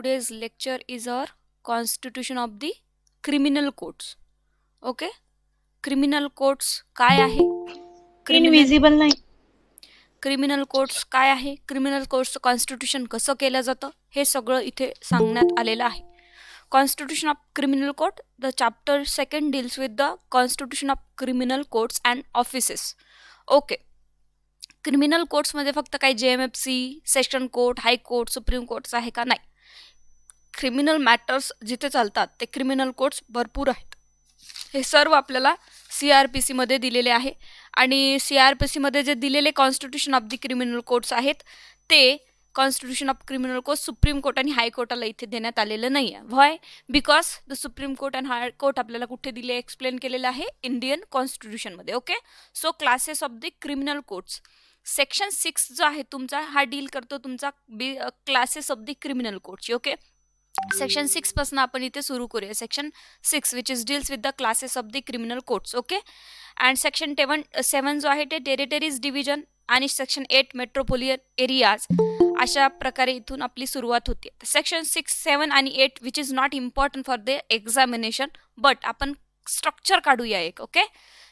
today's lecture is our constitution of the criminal codes. Okay, criminal codes काय आहे? Invisible नाही. Criminal codes काय आहे? क्रिमिनल कोड्सचं कॉन्स्टिट्यूशन कसं केलं जातं हे सगळं इथे सांगण्यात आलेलं आहे. Constitution of criminal code, the chapter 2 deals with the constitution of criminal codes and offices. Okay, criminal कोर्ट्समध्ये फक्त काही JMFC, session court, high court, supreme courts आहे का? नाही. क्रिमिनल मॅटर्स जिथे चालतात ते क्रिमिनल कोर्ट्स भरपूर आहेत. हे सर्व आपल्याला CRPC मध्ये दिलेले आहे आणि CRPC मध्ये जे दिलेले constitution of the criminal courts आहेत ते constitution of criminal court supreme court आणि हायकोर्टाला इथे देण्यात आलेलं नाही आहे. Why? Because the supreme court and high court आपल्याला कुठे दिले एक्सप्लेन केलेलं आहे? इंडियन कॉन्स्टिट्यूशनमध्ये. Okay, so classes of the criminal courts. Section 6 जो आहे तुमचा हा डील करतो तुमचा क्लासेस ऑफ द क्रिमिनल कोर्टची. ओके, सेक्शन 6 पासून आपण इथे सुरू करूया. Section 6 which is deals with the classes of the criminal courts. Okay, and section 7 जो आहे ते टेरिटरीज डिव्हिजन आणि सेक्शन 8 मेट्रोपोलियन एरियाज. अशा प्रकारे इथून आपली सुरुवात होते. सेक्शन 6, 7 आणि 8 which is not important for the examination, but आपण स्ट्रक्चर काढूया एक. ओके,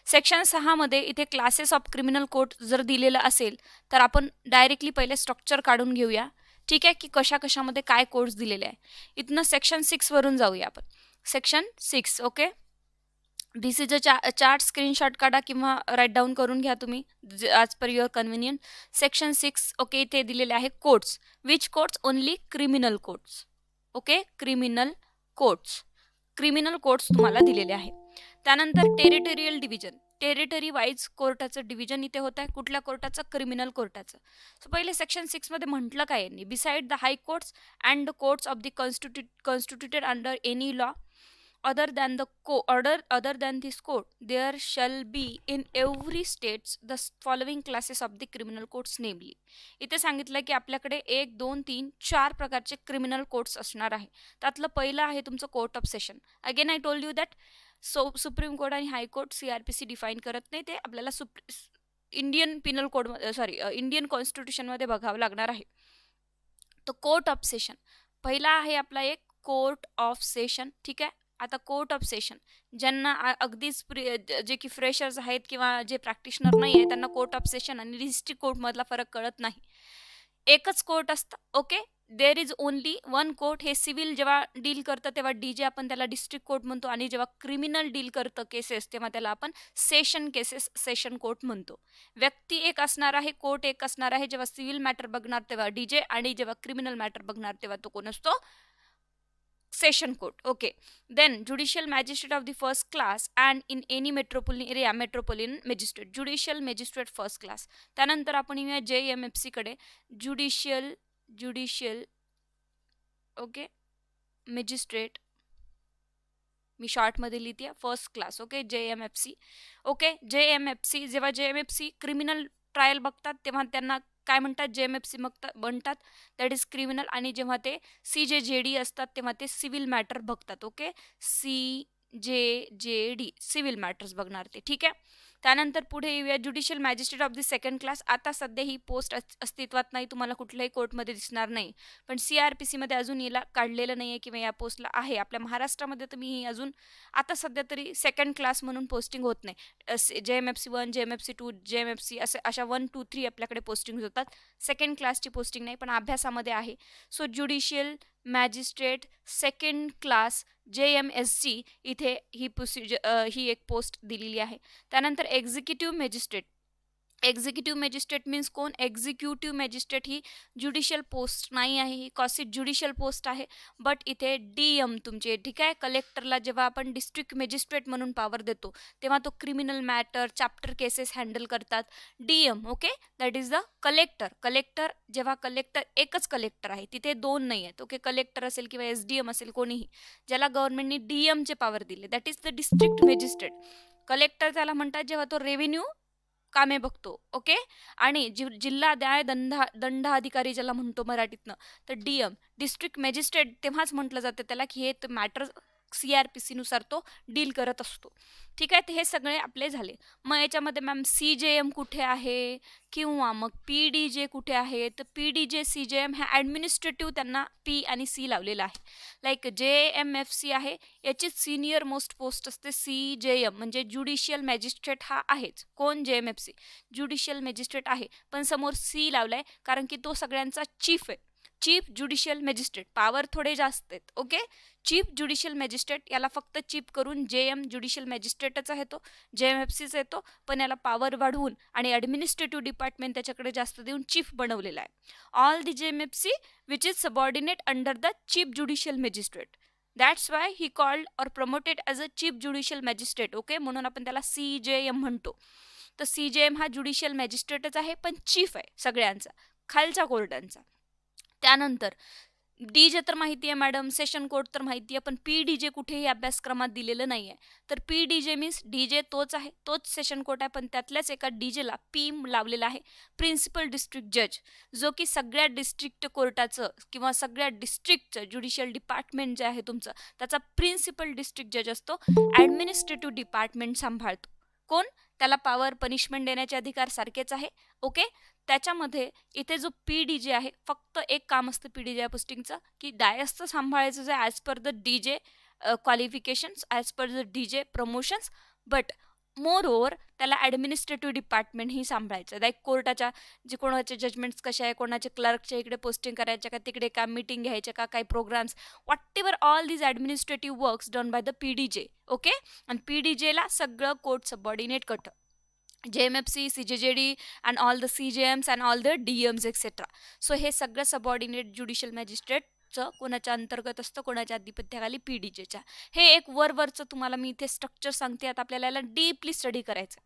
सेक्शन 6 मध्ये इथे क्लासेस ऑफ क्रिमिनल कोर्ट जर दिलेलं असेल तर आपण डायरेक्टली पहिले स्ट्रक्चर काढून घेऊया. ठीक आहे, की कशा कशामध्ये काय कोड्स दिलेले आहे. इथनं सेक्शन 6 वरून जाऊया आपण. Section 6. Okay, this is a chart. Screenshot काढा किंवा राईट डाऊन करून घ्या तुम्ही as per your convenient. Section 6. Okay, इथे दिलेले आहे codes. Which codes? Only criminal codes. Okay, criminal codes. Criminal codes तुम्हाला दिलेले आहे. त्यानंतर टेरिटोरियल डिव्हिजन, टेरिटरी वाईज कोर्टाचं डिव्हिजन इथे होत आहे. कुठल्या कोर्टाचं? क्रिमिनल कोर्टाचं. सो पहिले सेक्शन 6 मध्ये म्हटलं काय यांनी? Beside the high courts and the courts of the constituted under any law other than this code, there shall be in every states the following classes of the criminal courts, namely. इथे सांगितलं की आपल्याकडे 1, 2, 3, 4 प्रकारचे criminal courts असणार आहे. त्यातलं पहिलं आहे तुमचं court of session. Again I told you that supreme court आणि हायकोर्ट CRPC डिफाईन करत नाही, ते आपल्याला इंडियन पिनल कोड इंडियन कॉन्स्टिट्यूशनमध्ये बघावं लागणार आहे. तो कोर्ट ऑफ सेशन पहिला आहे आपला एक कोर्ट ऑफ सेशन. ठीक आहे, आता कोर्ट ऑफ सेशन ज्यांना अगदीच जे की फ्रेशर्स आहेत किंवा जे प्रॅक्टिशनर नाही आहे त्यांना कोर्ट ऑफ सेशन आणि डिस्ट्रिक्ट कोर्टमधला फरक कळत नाही. एकच कोर्ट असतं. Okay, there is only one court. हे सिव्हिल जेव्हा डील करतं तेव्हा DJ आपण त्याला डिस्ट्रिक्ट कोर्ट म्हणतो आणि जेव्हा क्रिमिनल डील करतं केसेस तेव्हा त्याला आपण सेशन केसेस सेशन कोर्ट म्हणतो. व्यक्ती एक असणार आहे, कोर्ट एक असणार आहे. जेव्हा सिव्हिल मॅटर बघणार तेव्हा DJ आणि जेव्हा क्रिमिनल मॅटर बघणार तेव्हा तो कोण असतो? Session court. Okay, then judicial magistrate of the first class and in any metropolitan area metropolitan magistrate. Judicial magistrate first class. त्यानंतर आपण येऊया JMFC कडे. ज्युडिशियल ओके मॅजिस्ट्रेट, मी शॉर्टमध्ये लिहिते first class. Okay, JMFC. Okay, JMFC जेव्हा JMFC criminal trial बघतात तेव्हा त्यांना काय म्हणतात? JMFC म्हणतात, दॅट इज क्रिमिनल. आणि जेव्हा ते CJJD असतात तेव्हा ते सिव्हिल मॅटर बघतात. ओके, CJJD सिव्हिल मॅटर्स बघणार ते. ठीक आहे, त्यानंतर पुढे येऊया judicial magistrate of the second class. आता सध्या ही पोस्ट अस्तित्वात नाही, तुम्हाला कुठल्याही कोर्टमध्ये दिसणार नाही, पण CRPC मध्ये अजून याला काढलेलं नाही आहे किंवा या पोस्टला आहे. आपल्या महाराष्ट्रामध्ये तर मी अजून आता सध्या तरी सेकंड क्लास म्हणून पोस्टिंग होत नाही. JMFC 1, JMFC 2, JMFC अशा 1, 2, 3 आपल्याकडे पोस्टिंग होतात. सेकंड क्लासची पोस्टिंग नाही, पण अभ्यासामध्ये आहे. So judicial magistrate second class JMSC इथे ही एक पोस्ट दिलेली आहे. त्यानंतर executive magistrate. Executive magistrate means कोण? एक्झिक्युटिव्ह मॅजिस्ट्रेट ही ज्युडिशियल पोस्ट नाही आहे, ही कॉसिट ज्युडिशियल पोस्ट आहे. बट इथे DM तुमचे. ठीक आहे, कलेक्टरला जेव्हा आपण डिस्ट्रिक्ट मॅजिस्ट्रेट म्हणून पॉवर देतो तेव्हा तो criminal matter chapter cases handle करतात DM. Okay, that is the collector. Collector जेव्हा कलेक्टर एकच कलेक्टर आहे, तिथे 2 नाही आहेत. ओके, कलेक्टर असेल किंवा SDM असेल कोणीही, ज्याला गव्हर्नमेंटने DMचे पॉवर दिले, that is the district magistrate. Collector त्याला म्हणतात जेव्हा तो रेव्हेन्यू कामे बघतो. ओके, आणि जिल्हा न्याय दंडाधिकारी ज्याला म्हणतो मराठीतनं, तर DM डिस्ट्रिक्ट मॅजिस्ट्रेट तेव्हाच म्हटलं जातं त्याला की हे मॅटर CRPC नुसार तो डील करत असतो. ठीक आहे, तर हे सगळे आपले झाले. मग याच्यामध्ये मॅम CJM कुठे आहे किंवा मग PDJ कुठे आहे, तर PDJ CJM ह्या ॲडमिनिस्ट्रेटिव्ह त्यांना P आणि C लावलेला आहे. लाईक JMFC आहे, याची सिनियर मोस्ट पोस्ट असते CJM म्हणजे ज्युडिशियल मॅजिस्ट्रेट हा आहेच. कोण? JMFC ज्युडिशियल मॅजिस्ट्रेट आहे, पण समोर C लावलाय कारण की तो सगळ्यांचा चीफ आहे. चीफ ज्युडिशियल मॅजिस्ट्रेट, पॉवर थोडे जास्त आहेत. ओके, चीफ ज्युडिशियल मॅजिस्ट्रेट, याला फक्त चीफ करून JM ज्युडिशियल मॅजिस्ट्रेटच आहे, तो JMFCच येतो, पण याला पॉवर वाढवून आणि ॲडमिनिस्ट्रेटिव्ह डिपार्टमेंट त्याच्याकडे जास्त देऊन चीफ बनवलेला आहे. All the JMFC which is subordinate under the chief judicial magistrate. That's why he called or promoted as a chief judicial magistrate. Okay, म्हणून आपण त्याला CJM म्हणतो. तर CJM हा ज्युडिशियल मॅजिस्ट्रेटच आहे, पण चीफ आहे सगळ्यांचा, खालच्या कोर्टांचा. त्यानंतर DJ तर माहिती आहे मॅडम, सेशन कोर्ट तर माहिती आहे, पण PDJ कुठेही अभ्यासक्रमात दिलेलं नाही आहे. तर PDJ मीन्स DJ तोच आहे, तोच सेशन कोर्ट आहे, पण त्यातल्याच एका DJला P लावलेला आहे, प्रिन्सिपल डिस्ट्रिक्ट जज, जो की सगळ्या डिस्ट्रिक्ट कोर्टाचं किंवा सगळ्या डिस्ट्रिक्टचं ज्युडिशियल डिपार्टमेंट जे आहे तुमचं, त्याचा प्रिन्सिपल डिस्ट्रिक्ट जज असतो. ॲडमिनिस्ट्रेटिव्ह डिपार्टमेंट सांभाळतो. कोण? त्याला पॉवर पनिशमेंट देण्याचे अधिकार सारखेच आहे. ओके, त्याच्यामध्ये इथे जो PDJ आहे, फक्त एक काम असतं PDJ या पोस्टिंगचं, की डायसचं सांभाळायचं जे as per the DJ qualifications, as per the DJ promotions, but more over त्याला ॲडमिनिस्ट्रेटिव्ह डिपार्टमेंट ही सांभाळायचं. लाईक कोर्टाच्या जे कोणाचे जजमेंट्स कसे आहे, कोणाचे क्लर्कच्या इकडे पोस्टिंग करायच्या का, तिकडे का मीटिंग घ्यायच्या का, काही programmes, whatever all these administrative works done by the PDJ. Okay, आणि PDJला सगळं कोर्ट सबऑर्डिनेट करतं. JMFC, CJJD and all the CJMs and all the DMs etc. So हे सगळं सबऑर्डिनेट ज्युडिशियल मॅजिस्ट्रेटचं कोणाच्या अंतर्गत असतं, कोणाच्या अधिपत्याखाली PDJच्या. हे एक वरवरचं तुम्हाला मी इथे स्ट्रक्चर सांगते. आता आपल्याला याला डीपली स्टडी करायचं,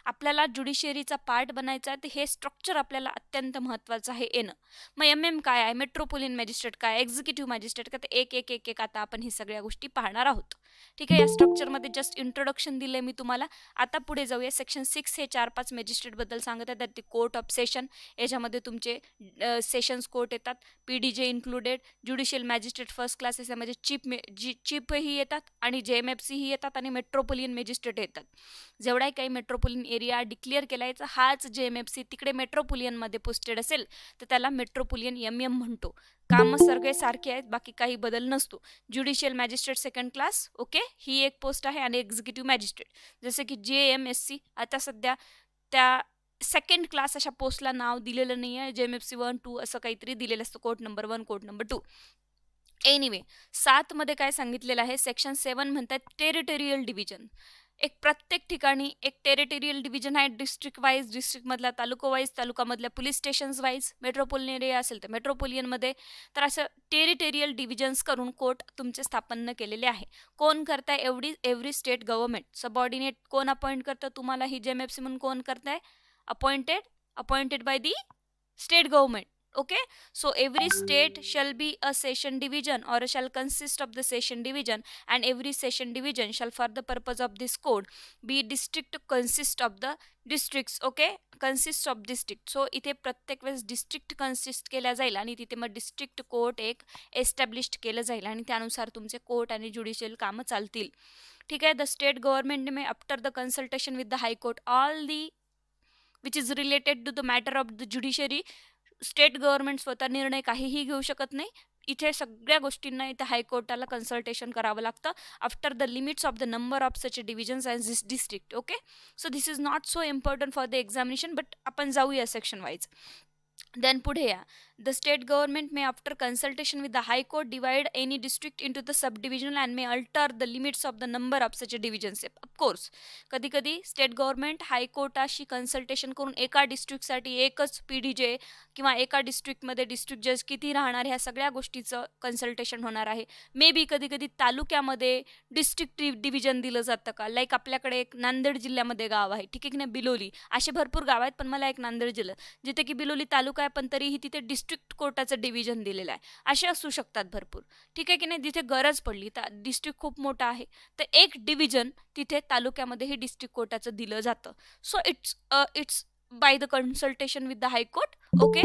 आपल्याला ज्युडिशियरीचा पार्ट बनायचा आहे, तर हे स्ट्रक्चर आपल्याला अत्यंत महत्त्वाचं आहे येणं. मग MM काय आहे, मेट्रोपोलियन मॅजिस्ट्रेट काय, एक्झिक्युटिव्ह मॅजिस्ट्रेट काय, तर एक एक एक एक आता आपण ही सगळ्या गोष्टी पाहणार आहोत. ठीक आहे, या स्ट्रक्चरमध्ये जस्ट इंट्रोडक्शन दिलं मी तुम्हाला. आता पुढे जाऊया. सेक्शन 6 हे 4-5 मॅजिस्ट्रेटबद्दल सांगत आहे. त्यात ते कोर्ट ऑफ सेशन, याच्यामध्ये तुमचे सेशन्स कोर्ट येतात, PDJ included, judicial magistrate first class, याच्यामध्ये चीफही येतात आणि JMFC ही येतात आणि मेट्रोपोलियन मॅजिस्ट्रेट येतात. जेवढाही काही मेट्रोपोलियन एरिया डिक्लेअर केला याचा हाच JMFC तिकडे मेट्रोपोलियनमध्ये पोस्टेड असेल तर त्याला मेट्रोपोलियन MM म्हणतो. कामं सगळे सारखे आहेत, बाकी काही बदल नसतो. Judicial magistrate second class, okay, ही एक पोस्ट आहे, आणि एक्झिक्युटिव्ह मॅजिस्ट्रेट जसे की JMSC, आता सध्या त्या सेकंड क्लास अशा पोस्टला नाव दिलेलं नाही आहे. JMFC 1, 2 असं काहीतरी दिलेलं असतं, court number 1, court number 2. Anyway, 7 मध्ये काय सांगितलेलं आहे, सेक्शन 7 म्हणतात टेरिटोरियल डिव्हिजन. एक प्रत्येक ठिकाणी एक टेरिटोरियल डिव्हिजन आहे, डिस्ट्रिक्ट वाईज, डिस्ट्रिक्टमधला तालुका वाईज, तालुकामधल्या police stations wise, metropolitan area असेल तर मेट्रोपोलियनमध्ये, तर असं टेरिटोरियल डिव्हिजन्स करून कोर्ट तुमचे स्थापन केलेले आहे. कोण करताय? Every state government. सबऑर्डिनेट कोण अपॉइंट करतं तुम्हाला? ही JMFC म्हणून कोण करताय? Appointed by the state government. Okay, so every state shall be a session division or shall consist of the session division, and every session division shall for the purpose of this code be district consist of the districts. Okay, consist of district. so इथे प्रत्येक वेळेस district consist केल्या जाईल आणि तिथे मग district court एक established केलं जाईल आणि त्यानुसार तुमचे कोर्ट आणि ज्युडिशियल कामं चालतील. ठीक आहे, the state government may after the consultation with the high court all the which is related to the matter of the judiciary. State government स्वतः निर्णय काहीही घेऊ शकत नाही. इथे सगळ्या गोष्टींना इथे हायकोर्टाला कन्सल्टेशन करावं लागतं after the limits of the number of such divisions as this district. Okay, so this is not so important for the examination, but आपण जाऊया सेक्शन वाईज. देन पुढे या. The state government may after consultation with the high court divide any district into the sub division and may alter the limits of the number of such divisions. Of course कधी कधी state government हायकोर्टाशी consultation करून एका डिस्ट्रिक्टसाठी एकच PDJ किंवा एका डिस्ट्रिक्टमध्ये district जज किती राहणार ह्या सगळ्या गोष्टीचं कन्सल्टेशन होणार आहे. मे बी कधी कधी तालुक्यामध्ये डिस्ट्रिक्ट डिव्हिजन दिलं जातं का. लाईक आपल्याकडे एक नांदेड जिल्ह्यामध्ये गाव आहे, ठीक आहे की नाही, बिलोली, असे भरपूर गाव आहेत, पण मला एक नांदेड जिल्हा जिथे की बिलोली तालुका आहे पण तरीही तिथे डिस्ट्रिक्ट कोर्टाचं डिव्हिजन दिलेलं आहे. असे असू शकतात भरपूर, ठीक आहे की नाही. जिथे गरज पडली तर डिस्ट्रिक्ट खूप मोठा आहे तर एक डिव्हिजन तिथे तालुक्यामध्येही डिस्ट्रिक्ट कोर्टाचं दिलं जातं. So it's by the consultation with the high court, okay,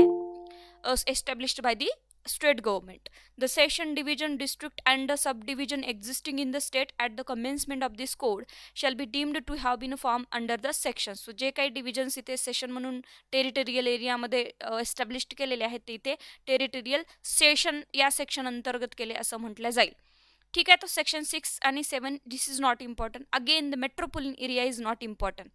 established by the state government. The session, division, district and the subdivision existing in the state at the commencement of this code shall be deemed to have been formed under the section. So जे काही divisions इथे session म्हणून territorial एरियामध्ये establish केलेले आहेत ते इथे territorial session या सेक्शन अंतर्गत केले असं म्हटलं जाईल. ठीक आहे. तो सेक्शन 6 आणि 7 this is not important. Again the metropolitan area is not important.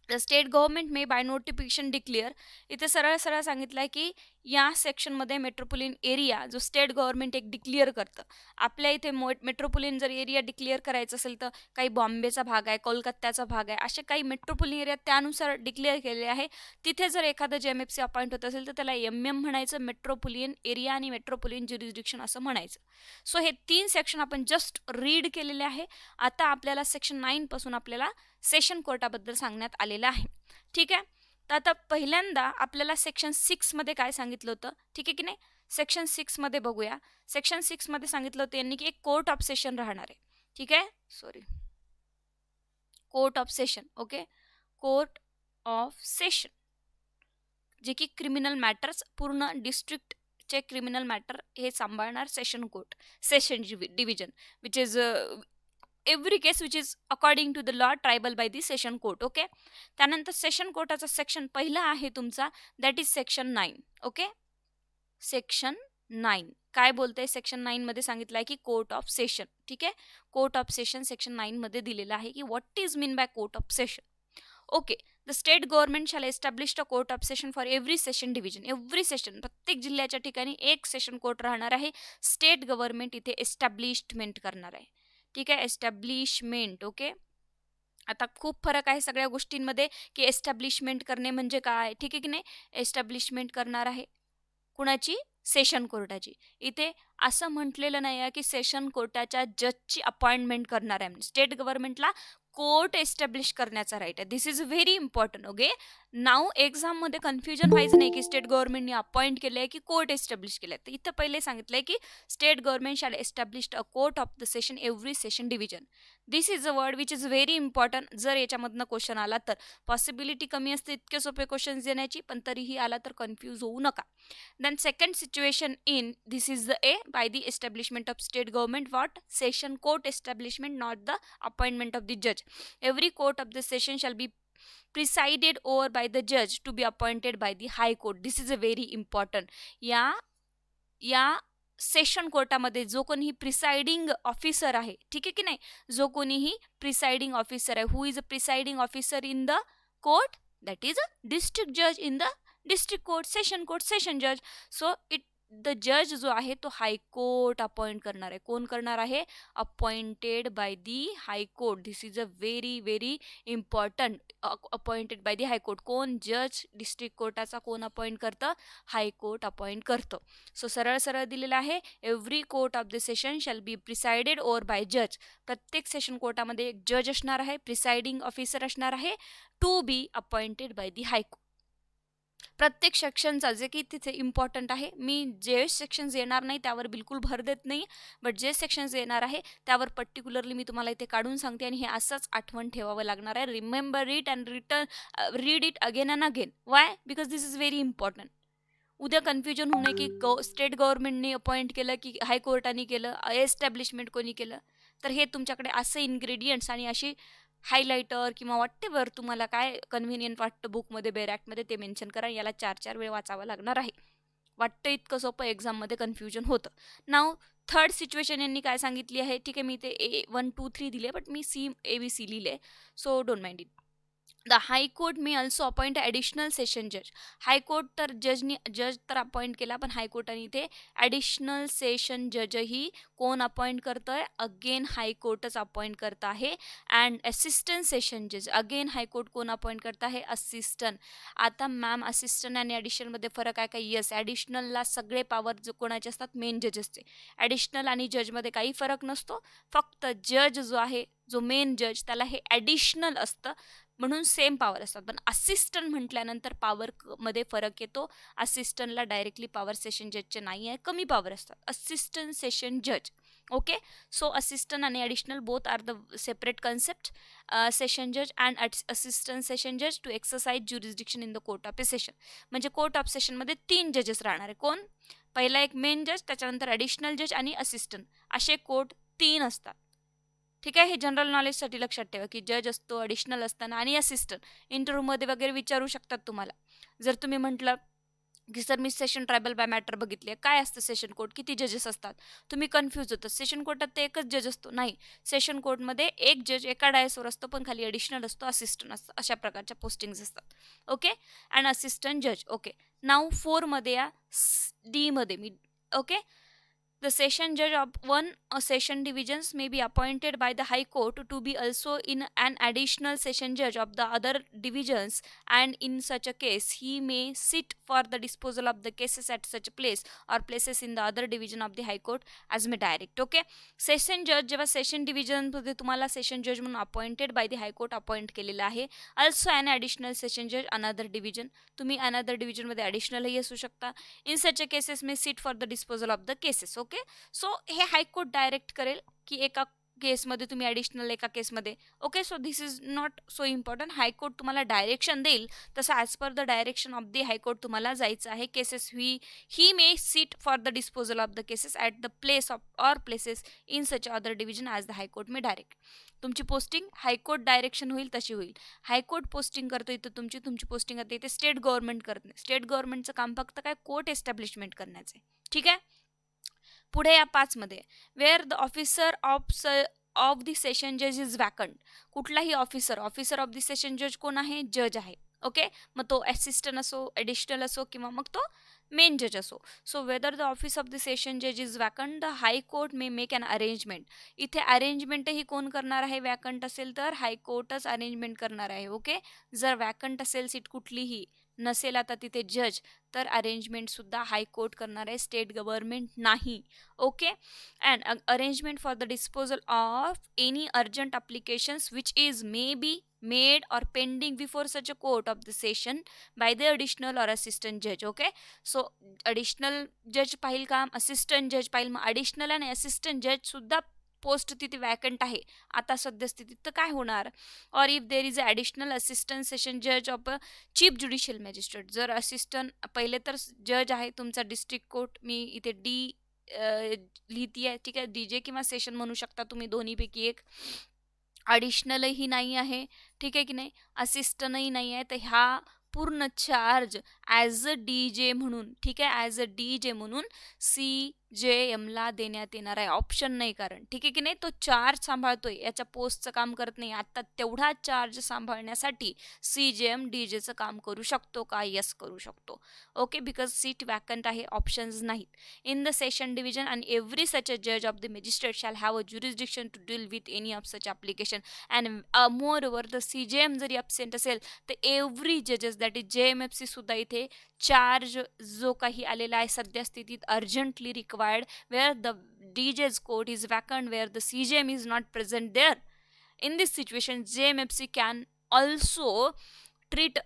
The state government may by notification declare. इथे सरळ सरळ सांगितलं आहे की या सेक्शनमध्ये मेट्रोपोलियन एरिया जो स्टेट गव्हर्नमेंट एक डिक्लेअर करतं. आपल्या इथे मेट्रोपोलियन जर एरिया डिक्लेअर करायचं असेल तर काही बॉम्बेचा भाग आहे, कोलकात्याचा भाग आहे, असे काही मेट्रोपोलियन एरिया त्यानुसार डिक्लेअर केलेले आहे. तिथे जर एखादं JMFC अपॉइंट होत असेल तर त्याला MM म्हणायचं, मेट्रोपोलियन एरिया आणि मेट्रोपोलियन ज्युरिस्डिक्शन असं म्हणायचं. सो हे 3 सेक्शन आपण जस्ट रीड केलेले आहे. आता आपल्याला सेक्शन 9 पासून आपल्याला सेशन कोर्टाबद्दल सांगण्यात आलेलं आहे. ठीक आहे. तर आता पहिल्यांदा आपल्याला सेक्शन 6 मध्ये काय सांगितलं होतं, ठीक आहे की नाही. सेक्शन 6 मध्ये बघूया. सेक्शन 6 मध्ये सांगितलं होतं यांनी की एक कोर्ट ऑफ सेशन राहणार आहे. ठीक आहे. Sorry, court of session. Okay, court of session जे की क्रिमिनल मॅटर्स, पूर्ण डिस्ट्रिक्टचे क्रिमिनल मॅटर हे सांभाळणार session court, session division which is every case which is according to the law triable by the session court. Okay. त्यानंतर सेशन कोर्टाचा section पहिला आहे तुमचा, that is section 9. Okay, section 9 काय बोलतंय, सेक्शन 9 मध्ये सांगितलं आहे की कोर्ट ऑफ सेशन. ठीक आहे. कोर्ट ऑफ सेशन सेक्शन 9 मध्ये दिलेलं आहे की what is mean by court of session. Okay, the state government shall establish a court of session for every session division. Every session, प्रत्येक जिल्ह्याच्या ठिकाणी एक सेशन कोर्ट राहणार आहे. स्टेट गव्हर्नमेंट इथे एस्टॅब्लिशमेंट करणार आहे. ठीक आहे, एस्टॅब्लिशमेंट. ओके, आता खूप फरक आहे सगळ्या गोष्टींमध्ये की एस्टॅब्लिशमेंट करणे म्हणजे काय. ठीक आहे की नाही. एस्टॅब्लिशमेंट करणार आहे कुणाची, सेशन कोर्टाची. इथे असं म्हटलेलं नाही आहे की सेशन कोर्टाच्या जजची अपॉइंटमेंट करणार आहे. स्टेट गव्हर्नमेंटला कोर्ट एस्टॅब्लिश करण्याचा राईट आहे. दिस इज व्हेरी इम्पॉर्टंट. ओके, नाव एक्झाममध्ये कन्फ्युजन व्हायचं नाही की स्टेट गव्हर्नमेंटने अपॉइंट केलं आहे की कोर्ट एस्टॅब्लिश केलं आहे. तर इथं पहिले सांगितलं आहे की state government shall establish a court of the session every session division. This is a word which is very important. जर याच्यामधनं क्वेश्चन आला तर पॉसिबिलिटी कमी असते इतके सोपे क्वेश्चन्स देण्याची, पण तरीही आला तर कन्फ्यूज होऊ नका. Then second situation in this is the A by the establishment of state government what session court establishment, not the appointment of the judge. Every court of the session shall be presided over by the judge to be appointed by the high court. This is a very important. या session कोर्टामध्ये जो कोणीही presiding officer आहे, ठीक आहे की नाही, जो कोणीही प्रिसाइडिंग ऑफिसर आहे, हु is a presiding officer in the court, that is a district जज in the district court, session जज. सो द जज जो आहे तो हायकोर्ट अपॉइंट करणार आहे. कोण करणार आहे, appointed by the high court. This is a very very important. Appointed by the high court. कोण, जज डिस्ट्रिक्ट कोर्टाचा कोण अपॉइंट करतं, हायकोर्ट अपॉइंट करतं. सो सरळ सरळ दिलेलं आहे, every court of the session shall be presided over by जज. प्रत्येक सेशन कोर्टामध्ये एक जज असणार आहे, प्रिसाइडिंग ऑफिसर असणार आहे, to be appointed by the high court. प्रत्येक सेक्शनचा जे की तिथे इम्पॉर्टंट आहे, मी जे सेक्शन्स येणार नाही त्यावर बिलकुल भर देत नाही, बट जे सेक्शन्स येणार आहे त्यावर पर्टिक्युलरली मी तुम्हाला इथे काढून सांगते आणि हे असंच आठवण ठेवावं लागणार आहे. Remember it and read it again and again. Y, because this is very important. उद्या कन्फ्युजन होऊ नये की स्टेट गव्हर्नमेंटने अपॉइंट केलं की हायकोर्टाने केलं, एस्टॅब्लिशमेंट कोणी केलं. तर हे तुमच्याकडे असे इन्ग्रेडियंट्स आणि अशी हायलायटर किंवा व्हॉटेवर तुम्हाला काय कन्व्हिनियंट वाटतं बुकमध्ये, बेरॅक्टमध्ये ते मेन्शन करा. याला 4 वेळ वाचावं लागणार आहे. वाटतं इतकं सोपं, एक्झाममध्ये कन्फ्युजन होतं. नाव थर्ड सिच्युएशन यांनी काय सांगितली आहे, ठीक आहे, मी ते A1 2 3 दिले, बट मी ABC लिहिले, so don't mind it. The high court may also appoint additional session जज. हायकोर्ट तर जज तर अपॉइंट केला, पण हायकोर्टाने इथे ॲडिशनल सेशन जजही कोण अपॉइंट करतोय, अगेन हायकोर्टच अपॉइंट करत आहे. अँड असिस्टंट सेशन जज, अगेन हायकोर्ट कोण अपॉइंट करत आहे, असिस्टंट. आता मॅम असिस्टंट आणि ॲडिशनलमध्ये फरक आहे का, येस. ॲडिशनलला सगळे पॉवर जो कोणाचे असतात, मेन जजेसचे. ॲडिशनल आणि जजमध्ये काही फरक नसतो, फक्त जज जो आहे, जो मेन जज, त्याला हे ॲडिशनल असतं म्हणून सेम पॉवर असतात. पण असिस्टंट म्हटल्यानंतर पॉवरमध्ये फरक येतो. असिस्टंटला डायरेक्टली पॉवर सेशन जजचे नाही आहे, कमी पॉवर असतात. असिस्टंट सेशन जज. ओके, सो असिस्टंट आणि additional both R the separate concept. Session जज अँड असिस्टंट सेशन जज to exercise jurisdiction in the court of A session. म्हणजे कोर्ट ऑफ सेशनमध्ये 3 जजेस राहणार आहे. कोण, पहिला एक मेन जज, त्याच्यानंतर ॲडिशनल जज आणि असिस्टंट, असे कोर्ट 3 असतात. ठीक आहे, हे जनरल नॉलेजसाठी लक्षात ठेवा की जज असतो, ॲडिशनल असताना आणि असिस्टंट. इंटरव्ह्यूमध्ये वगैरे विचारू शकतात तुम्हाला. जर तुम्ही म्हटलं की सर मी सेशन ट्रायबल बाय मॅटर बघितले, काय असतं सेशन कोर्ट, किती जजेस असतात, तुम्ही कन्फ्यूज होतात. सेशन कोर्टात ते एकच जज असतो, नाही. सेशन कोर्टमध्ये एक जज एका डायसवर असतो, पण खाली ॲडिशनल असतो, असिस्टंट असतं, अशा प्रकारच्या पोस्टिंग्स असतात. ओके, अँड असिस्टंट जज. ओके, नाव 4मध्ये या डीमध्ये मी. Okay, the session judge of one session divisions may be appointed by the High Court to be also in an additional session judge of the other divisions, and in such a case he may sit for the disposal of the cases at such place or places in the other division of the High Court as may direct. Okay, session जज जेव्हा session डिव्हिजनमध्ये तुम्हाला session जज म्हणून appointed by the high court appoint केलेलं आहे, also an additional session जज another division, तुम्ही अनदर डिव्हिजनमध्ये ॲडिशनलही असू शकता. In such a cases may sit for the disposal of the cases. Okay, so हे हायकोर्ट डायरेक्ट करेल की एका केसमध्ये तुम्ही ॲडिशनल, एका केसमध्ये. Okay, so this is not so important. High court तुम्हाला डायरेक्शन देईल, तसं as per the direction of the high court तुम्हाला जायचं आहे. Cases he may sit for the disposal of the cases at the place of or places in such other division as the high court may direct. तुमची posting high court direction होईल तशी होईल. High court posting करतो इथं, तुमची पोस्टिंग आता इथे state government करत नाही. स्टेट गव्हर्नमेंटचं काम फक्त काय, कोर्ट एस्टॅब्लिशमेंट करण्याचं आहे. ठीक आहे, पुढे या 5मध्ये where the officer of the session जज इज वॅकंट. कुठलाही ऑफिसर ऑफ द सेशन जज कोण आहे, जज आहे. ओके, मग तो असिस्टंट असो, ॲडिशनल असो, किंवा मग तो मेन जज असो. So whether the office of the session जज is vacant, the high court may make an arrangement. इथे अरेंजमेंटही कोण करणार आहे, वॅकंट असेल तर हायकोर्टच अरेंजमेंट करणार आहे. ओके, जर वॅकंट असेल सीट कुठलीही नसेल आता तिथे जज, तर अरेंजमेंटसुद्धा हायकोर्ट करणार आहे, स्टेट गव्हर्नमेंट नाही. Okay, and arrangement for the disposal of any urgent applications which is may be made or pending before such a court of the session by the additional or assistant judge. Okay, so additional judge पाहिल काम, assistant judge पाहिल, मग additional आणि assistant judge सुद्धा post तिथे vacant आहे आता सद्यस्थितीत, तर काय होणार. Or if there is a additional assistant session जज of a chief judicial magistrate. जर असिस्टंट, पहिले तर जज आहे तुमचा डिस्ट्रिक्ट कोर्ट, मी इथे डी लिहिती आहे. ठीक आहे, डीजे किंवा सेशन म्हणू शकता तुम्ही, दोन्हीपैकी एक. ॲडिशनलही नाही आहे, ठीक आहे की नाही, असिस्टंटही नाही आहे, तर ह्या पूर्ण charge as a D J म्हणून, ठीक आहे, ॲज अ डी जे म्हणून CJMला देण्यात येणार आहे. ऑप्शन नाही, कारण ठीक आहे की नाही, तो चार्ज सांभाळतोय, याच्या पोस्टचं काम करत नाही. आता तेवढा चार्ज सांभाळण्यासाठी CJM DJचं काम करू शकतो का, यस करू शकतो. ओके, बिकॉज सीट वॅकंट आहे, ऑप्शन्स नाहीत. In the session division and every such a जज of the magistrate shall have a jurisdiction to deal with any of such application. And moreover the CJM जरी absent असेल तर every जजेस, that is JMFC सुद्धा इथे charge जो काही आलेला आहे सद्यस्थितीत urgently required, where the DJ's court is vacant, where the CJM is not present there. In this situation, JMFC can also treat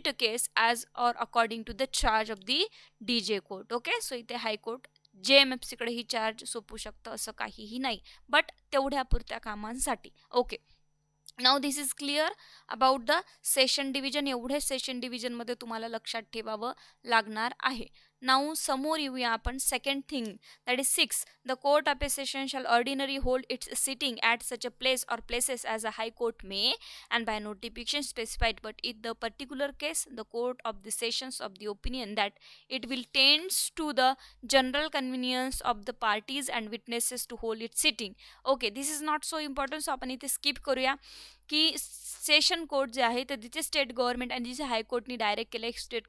a case as or according to the charge of the DJ court. Okay, so इथे high court JMFC कडे ही charge SOPU शकतं, असं काहीही नाही, but तेवढ्या पुरत्या कामांसाठी. Okay, now this is clear about the session division. एवढे session डिव्हिजनमध्ये तुम्हाला लक्षात ठेवावं लागणार आहे. नाव समोर येऊया आपण second thing, that is 6. The court of A session shall ordinary hold it's sitting at such a place or places as a high court may and by notification specified, but in the particular case the court of the sessions of the opinion that it will tends to the general convenience of the parties and witnesses to hold its sitting. Okay, this is not so important, so आपण इथे skip करूया की session court जे आहे तर तिथे state government आणि जिथे हायकोर्टनी डायरेक्ट केलं, स्टेट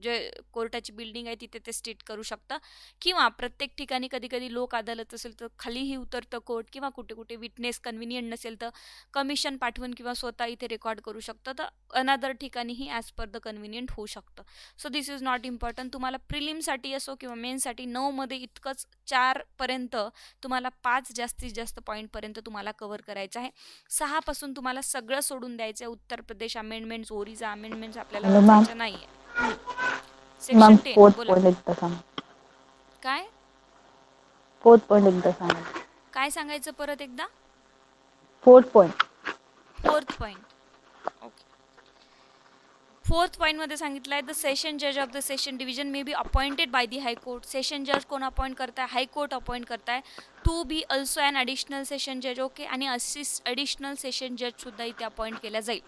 जे कोर्टाची बिल्डिंग आहे तिथे ते स्टेट करू शकतं, किंवा प्रत्येक ठिकाणी कधी कधी लोक अदालत असेल तर खालीही उतरतं कोर्ट, किंवा कुठे कुठे विटनेस कन्व्हिनियंट नसेल तर कमिशन पाठवून किंवा स्वतः इथे रेकॉर्ड करू शकतं, तर अनादर ठिकाणीही ॲज पर द कन्व्हिनियंट होऊ शकतं. So this is not important. तुम्हाला प्रिलिमसाठी असो किंवा मेनसाठी 9मध्ये इतकंच, 4पर्यंत तुम्हाला 5 जास्तीत जास्त पॉईंटपर्यंत तुम्हाला कव्हर करायचं आहे. 6पासून तुम्हाला सगळं सोडून द्यायचं आहे. उत्तर प्रदेश अमेंडमेंट्स, ओरिसा अमेंडमेंट्स आपल्याला वाचायचं नाही आहे. सेक्शन 10 बोला. काय फोर्थ पॉइंट एकदा सांगा. काय सांगायचं परत एकदा. Fourth point. Fourth point. Okay, 4th पॉईंटमध्ये सांगितलं आहे द सेशन जज of the session division may be appointed by the high court. Session जज कोण अपॉइंट करताय? हायकोर्ट अपॉइंट करताय to be also an additional session जज. ओके, आणि ॲडिशनल सेशन जजसुद्धा इथे अपॉइंट केला जाईल.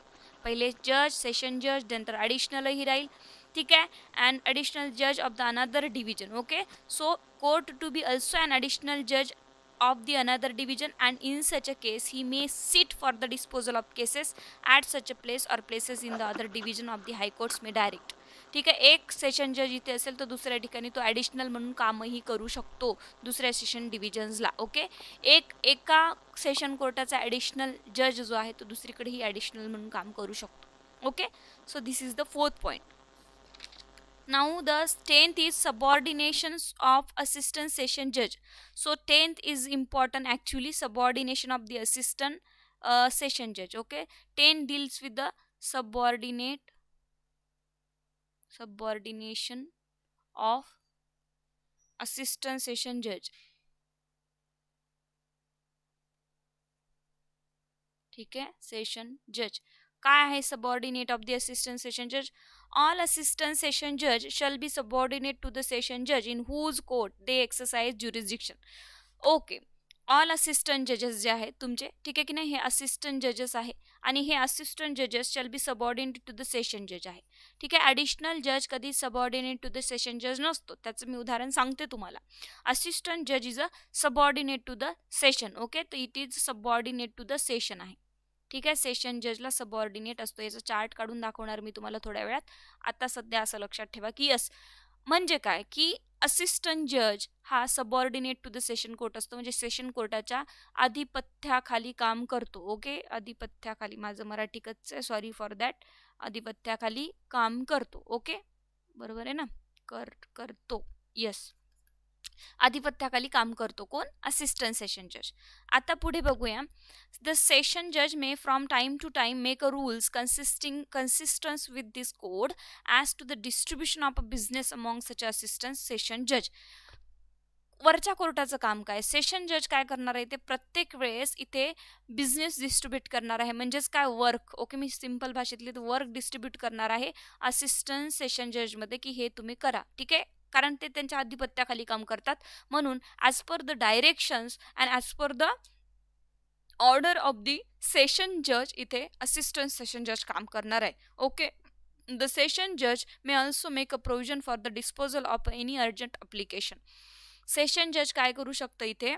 पहिले जज, सेशन जज, नंतर ॲडिशनलही राहील. ठीक आहे, अँड ॲडिशनल जज of the another division. Okay, so court to be also an additional जज of the another division, and in such a case he may sit for the disposal of cases at such a place or places in the other division of the high courts may direct. ठीक आहे, एक session जज इथे असेल तर दुसऱ्या ठिकाणी तो ॲडिशनल म्हणून कामही करू शकतो दुसऱ्या सेशन डिव्हिजन्सला. ओके, एका सेशन कोर्टाचा ॲडिशनल जज जो आहे तो दुसरीकडेही ॲडिशनल म्हणून काम करू शकतो. Okay, so this is the 4th point. Now the 10th is subordinations of assistant session judge. So 10th is important actually, subordination of the assistant session judge. Okay, 10 deals with the subordination of assistant session judge. ठीक आहे, session जज काय आहे? Subordinate of the assistant session जज. All assistant session जज shall be subordinate to the session जज in whose court they exercise jurisdiction. Okay, all assistant जजेस जे आहेत तुमचे, ठीक आहे की नाही, हे असिस्टंट जजेस आहे आणि हे असिस्टंट जजेस shall be subordinate to the session जज आहे. ठीक आहे, ॲडिशनल जज कधी सबऑर्डिनेट टू द सेशन जज नसतो. त्याचं मी उदाहरण सांगते तुम्हाला. असिस्टंट जज is a subordinate to the session. Okay, तर it is subordinate to the session आहे. ठीक आहे, सेशन जजला सबऑर्डिनेट असतो. याचा चार्ट काढून दाखवणार मी तुम्हाला थोड्या वेळात. आता सध्या असं लक्षात ठेवा की यस म्हणजे काय की असिस्टंट जज हा subordinate to the session court असतो, म्हणजे सेशन कोर्टाच्या आधिपत्याखाली काम करतो. ओके, आधिपत्याखाली, माझं मराठी कच्चं आहे, सॉरी फॉर दॅट. आधिपत्याखाली काम करतो. ओके, बरोबर आहे ना, करतो. यस, आधिपत्याखाली काम करतो कोण? असिस्टंट सेशन जज. आता पुढे बघूया. द सेशन जज may from time to time make a rules consistent with this code as to the distribution of a business among such assistant session judge. वरच्या कोर्टाचं काम काय? सेशन जज काय करणार आहे? ते प्रत्येक वेळेस इथे बिझनेस डिस्ट्रीब्यूट करणार आहे, म्हणजेच काय, वर्क. ओके, मी सिंपल भाषेतले वर्क डिस्ट्रीब्यूट करणार आहे असिस्टंट सेशन जजमध्ये की हे तुम्ही करा. ठीक आहे, कारण ते त्यांच्या आधिपत्याखाली काम करतात, म्हणून as per the directions and as per the order of the session जज इथे असिस्टंट सेशन जज काम करणार आहे. ओके, द सेशन जज may also make a provision for the disposal of any urgent application. Session जज काय करू शकतं इथे?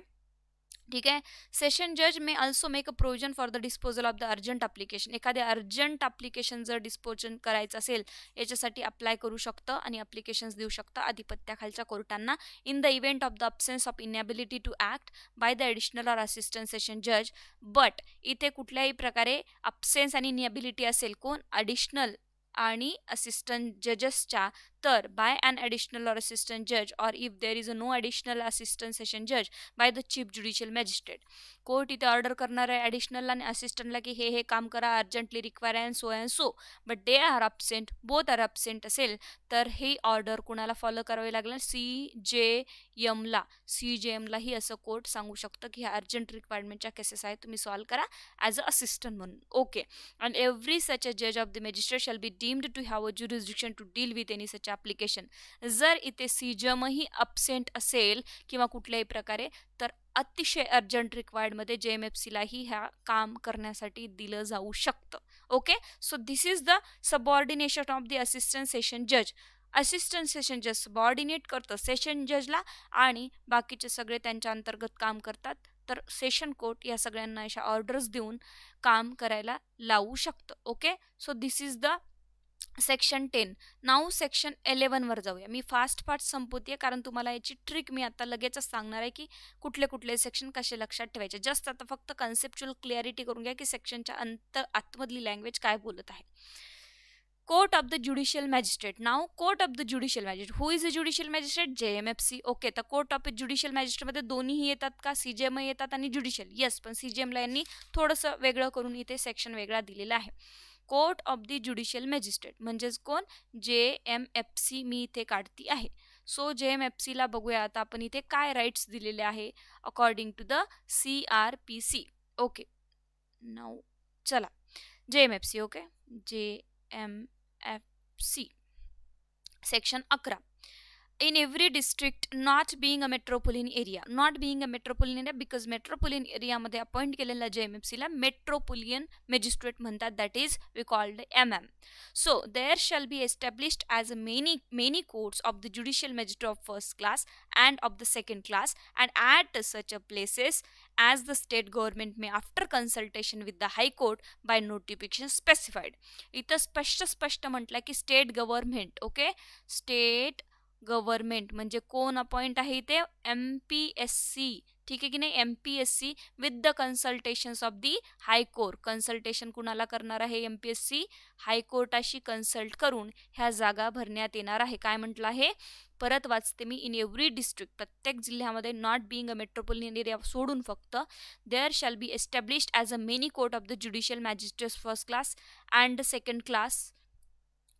ठीक आहे, सेशन जज may also make a provision for the disposal of the urgent application. एखाद्या अर्जंट अप्लिकेशन जर डिस्पोजन करायचं असेल याच्यासाठी अप्लाय करू शकतं आणि अप्लिकेशन्स देऊ शकतं आधिपत्याखालच्या कोर्टांना in the event of the absence of inability to act by the additional or assistant session जज. बट इथे कुठल्याही प्रकारे अब्सेन्स आणि इनॅबिलिटी असेल कोण? ॲडिशनल आणि असिस्टंट जजेसच्या, तर bye an additional or assistant जज or if there is a no additional assistant session जज by the chief judicial magistrate. Court इथे ऑर्डर करणार आहे ॲडिशनलला आणि असिस्टंटला की हे काम करा, urgently require and so, but they are absent, both R absent असेल तर ही ऑर्डर कुणाला फॉलो करावी लागेल? CJMला. CJMलाही असं कोर्ट सांगू शकतं की ह्या अर्जंट रिक्वायरमेंटच्या केसेस आहेत, तुम्ही सॉल्व करा ॲज अ असिस्टंट म्हणून. Okay, and every such a जज of the magistrate shall be deemed to have a jurisdiction to deal with any such application. जर इथे CJMही अब्सेंट असेल किंवा कुठल्याही प्रकारे, तर अतिशय अर्जंट रिक्वायर्डमध्ये JMFCलाही ह्या काम करण्यासाठी दिलं जाऊ शकतं. Okay, so this is the subordination of the assistant session जज. असिस्टंट सेशन जज सबऑर्डिनेट करतं सेशन जजला आणि बाकीचे सगळे त्यांच्या अंतर्गत काम करतात, तर सेशन कोर्ट या सगळ्यांना अशा ऑर्डर्स देऊन काम करायला लावू शकतं. Okay, so this is the section 10. Now section 11 वर जाऊया. मी फास्ट संपवते कारण तुम्हाला याची ट्रिक मी आता लगेचच सांगणार आहे की कुठले कुठले सेक्शन कसे लक्षात ठेवायचे. जस्ट आता फक्त कन्सेप्च्युअल क्लिअरिटी करून घ्या की सेक्शनच्या आतमधली लँग्वेज काय बोलत आहे. Court of the judicial magistrate. Now court of the judicial magistrate. Who is a judicial magistrate? JMFC. Okay, तर कोर्ट ऑफ ज्युडिशियल मॅजिस्ट्रेटमध्ये दोन्हीही येतात का? CJM येतात आणि ज्युडिशियल. येस, पण CJMला यांनी थोडंसं वेगळं करून इथे सेक्शन वेगळा दिलेला आहे. Court of the judicial magistrate म्हणजेच कोण? JMFC मी इथे काढती आहे. सो JMFCला बघूया आता आपण इथे काय राईट्स दिलेले आहे according to the CRPC. Okay, now चला JMFC. Okay, JMFC see section 11. In every district not being a metropolitan area because metropolitan area मध्ये अपॉइंट केलेला JMFC ला metropolitan magistrate म्हणतात, that is we called MM. So there shall be established as many courts of the judicial magistrate of first class and of the second class and at such a places as the state government may after consultation with the high court by notification specified. इथं स्पष्ट म्हटलं की state government, okay, state government म्हणजे कोण appoint आहे इथे, MPSC, ठीक आहे की नाही, MPSC with the consultations of the high court. Consultation कुणाला करणार आहे, MPSC हायकोर्टाशी कन्सल्ट करून ह्या जागा भरण्यात येणार आहे. काय म्हटलं आहे, परत वाचते मी, इन एव्हरी डिस्ट्रिक्ट, प्रत्येक जिल्ह्यामध्ये not being a metropolitan area सोडून फक्त, there shall be established as a many court of the judicial magistrates first class and second class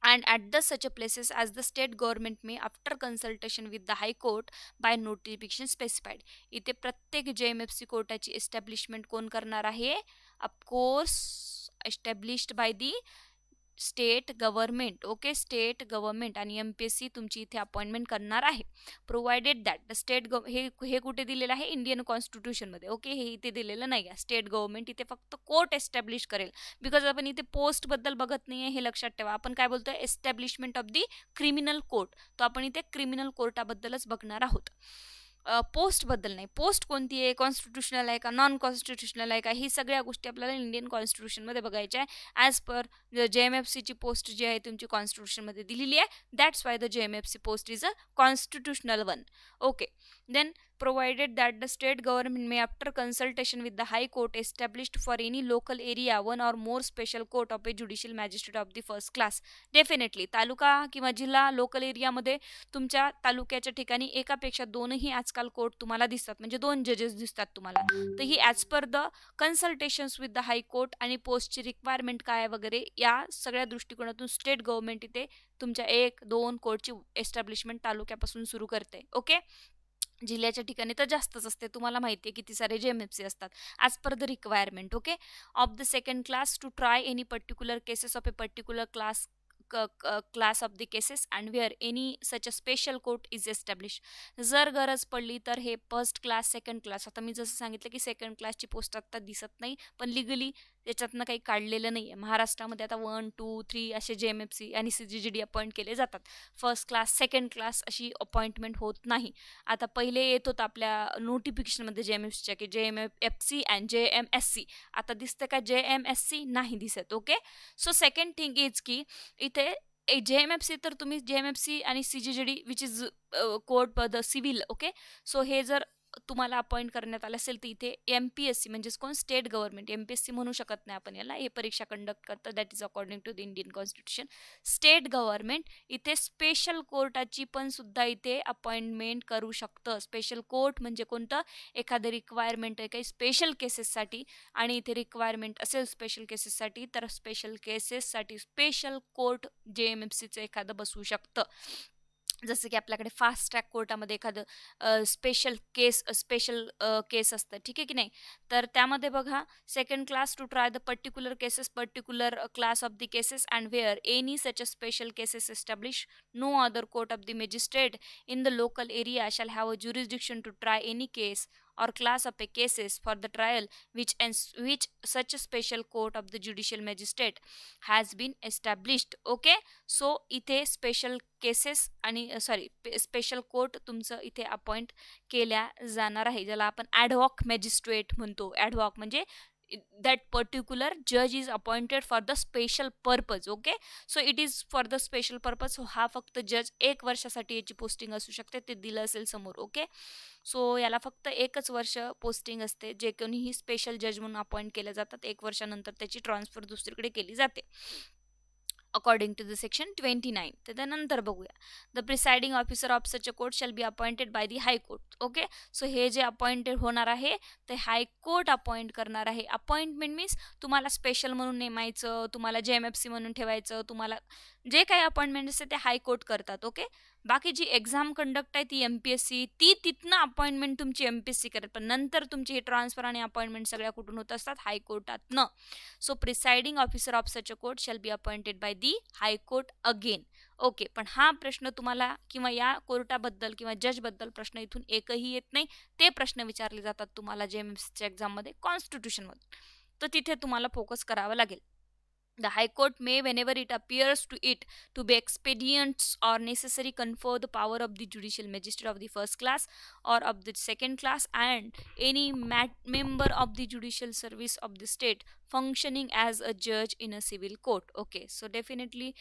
and at the such a places as the state government may after consultation with the high court by notification specified. इथे प्रत्येक JMFC कोर्टाची establishment कोण करणार आहे, of course established by the state government, okay, state government, आणि MPSC तुमची इथे appointment करणार आहे, प्रोव्हाइडेड दॅट द स्टेट हे कुठे दिलेलं आहे, इंडियन कॉन्स्टिट्यूशनमध्ये, ओके, हे इथे दिलेलं नाही आहे. स्टेट गव्हर्नमेंट इथे फक्त कोर्ट एस्टॅब्लिश करेल, बिकॉज आपण इथे पोस्टबद्दल बघत नाही आहे, हे लक्षात ठेवा. आपण काय बोलतोय, establishment of the criminal court, तो आपण इथे क्रिमिनल कोर्टाबद्दलच बघणार आहोत, पोस्टबद्दल नाही. पोस्ट कोणती आहे, कॉन्स्टिट्युशनल आहे का, नॉन कॉन्स्टिट्युशनल आहे का, ही सगळ्या गोष्टी आपल्याला इंडियन कॉन्स्टिट्यूशनमध्ये बघायच्या आहे. ॲज पर JMFCची पोस्ट जी आहे तुमची कॉन्स्टिट्यूशनमध्ये दिलेली आहे, that's why the JMFC post is a constitutional one, okay. Then provided that the state government may after consultation with the high court established for any local area one or more special court of a judicial magistrate of the first class. Definitely taluka किंवा जिल्हा local एरियामध्ये तुमच्या तालुक्याच्या ठिकाणी एकापेक्षा दोनही आजकाल court तुम्हाला दिसतात, म्हणजे 2 जजेस दिसतात तुम्हाला. तर ही as per the consultations with the high court आणि पोस्टची रिक्वायरमेंट काय वगैरे या सगळ्या दृष्टिकोनातून स्टेट गव्हर्नमेंट इथे तुमच्या 1-2 कोर्टची एस्टॅब्लिशमेंट तालुक्यापासून सुरू करते, ओके. जिल्ह्याच्या ठिकाणी तर जास्तच असते, तुम्हाला माहिती आहे किती सारे JMFC असतात, as per the requirement, okay. Of the second class to try any particular cases of a particular class of the cases and where any such a special court is establish. जर गरज पडली तर हे first class, second class, आता मी जसं सांगितलं की second क्लासची पोस्ट आत्ता दिसत नाही, पण लिगली त्याच्यातनं काही काढलेलं नाही आहे. महाराष्ट्रामध्ये आता 1, 2, 3 असे JMFC आणि CGGD अपॉइंट केले जातात. फर्स्ट क्लास, सेकंड क्लास अशी अपॉइंटमेंट होत नाही. आता पहिले येत होतं आपल्या नोटिफिकेशनमध्ये JMFCच्या की JMFC अँड JMSC, आता दिसतं का JMSC, नाही दिसत, okay. So second thing is की इथे JMFC तर तुम्ही JMFC आणि CGGD which is court the civil, okay. So हे जर तुम्हाला अपॉइंट करण्यात आलं असेल तर इथे MPSC म्हणजेच कोण, स्टेट गव्हर्नमेंट, MPSC म्हणू शकत नाही आपण याला, हे परीक्षा कंडक्ट करतं, that is according to the Indian constitution. State government इथे स्पेशल कोर्टाची पण सुद्धा इथे अपॉइंटमेंट करू शकतं. स्पेशल कोर्ट म्हणजे कोणतं, एखादं रिक्वायरमेंट आहे काही स्पेशल केसेससाठी आणि इथे रिक्वायरमेंट असेल स्पेशल केसेससाठी, तर स्पेशल केसेससाठी स्पेशल कोर्ट JMFCचं एखादं बसवू शकतं. जसं की आपल्याकडे फास्ट ट्रॅक कोर्टामध्ये एखादं स्पेशल केस असतं, ठीक आहे की नाही. तर त्यामध्ये बघा, second class to try the particular class of the cases and where any such a special cases establish no other court of the magistrate in the local area shall have a jurisdiction to try any case or class of a cases for the trial which such a special court of the judicial magistrate has been established, okay. So इथे special cases आणि special court तुमचं इथे appoint केल्या जाणार आहे, ज्याला आपण ad hoc magistrate म्हणतो. ॲडहॉक म्हणजे that particular judge is appointed for the special purpose, okay. So it is for the special purpose. So हा फक्त जज 1 वर्षासाठी याची पोस्टिंग असू शकते, ते दिलं असेल समोर, ओके. सो याला फक्त 1च वर्ष पोस्टिंग असते, जे कोणीही स्पेशल जज म्हणून अपॉइंट केले जातात. 1 वर्षानंतर त्याची ट्रान्सफर दुसरीकडे केली जाते, अकॉर्डिंग टू द सेक्शन 29. तर त्यानंतर बघूया, the presiding officer of such a court shall be appointed by the high court, okay. So हे जे अपॉइंटेड होणार आहे ते हायकोर्ट अपॉइंट करणार आहे. अपॉइंटमेंट मीन्स तुम्हाला स्पेशल म्हणून नेमायचं, तुम्हाला JMFC म्हणून ठेवायचं, तुम्हाला जे काही अपॉइंटमेंट असते ते हायकोर्ट करतात, ओके. बाकी जी एक्झाम कंडक्ट आहे ती MPSC, ती तिथनं अपॉइंटमेंट तुमची MPSC करेल, पण नंतर तुमची हे ट्रान्सफर आणि अपॉइंटमेंट सगळ्या कुठून होत असतात, हायकोर्टातनं. So presiding officer of such a court shall be appointed by the high court again. Okay, पण हा प्रश्न तुम्हाला किंवा या कोर्टाबद्दल किंवा जजबद्दल प्रश्न इथून एकही येत नाही. ते प्रश्न विचारले जातात तुम्हाला JMFCच्या एक्झाममध्ये कॉन्स्टिट्यूशनमध्ये, तर तिथे तुम्हाला फोकस करावा लागेल. The High Court may, whenever it appears to it to be expedient or necessary, confer the power of the judicial magistrate of the first class or of the second class and any member of the judicial service of the state functioning as a judge in a civil court. Okay, so definitely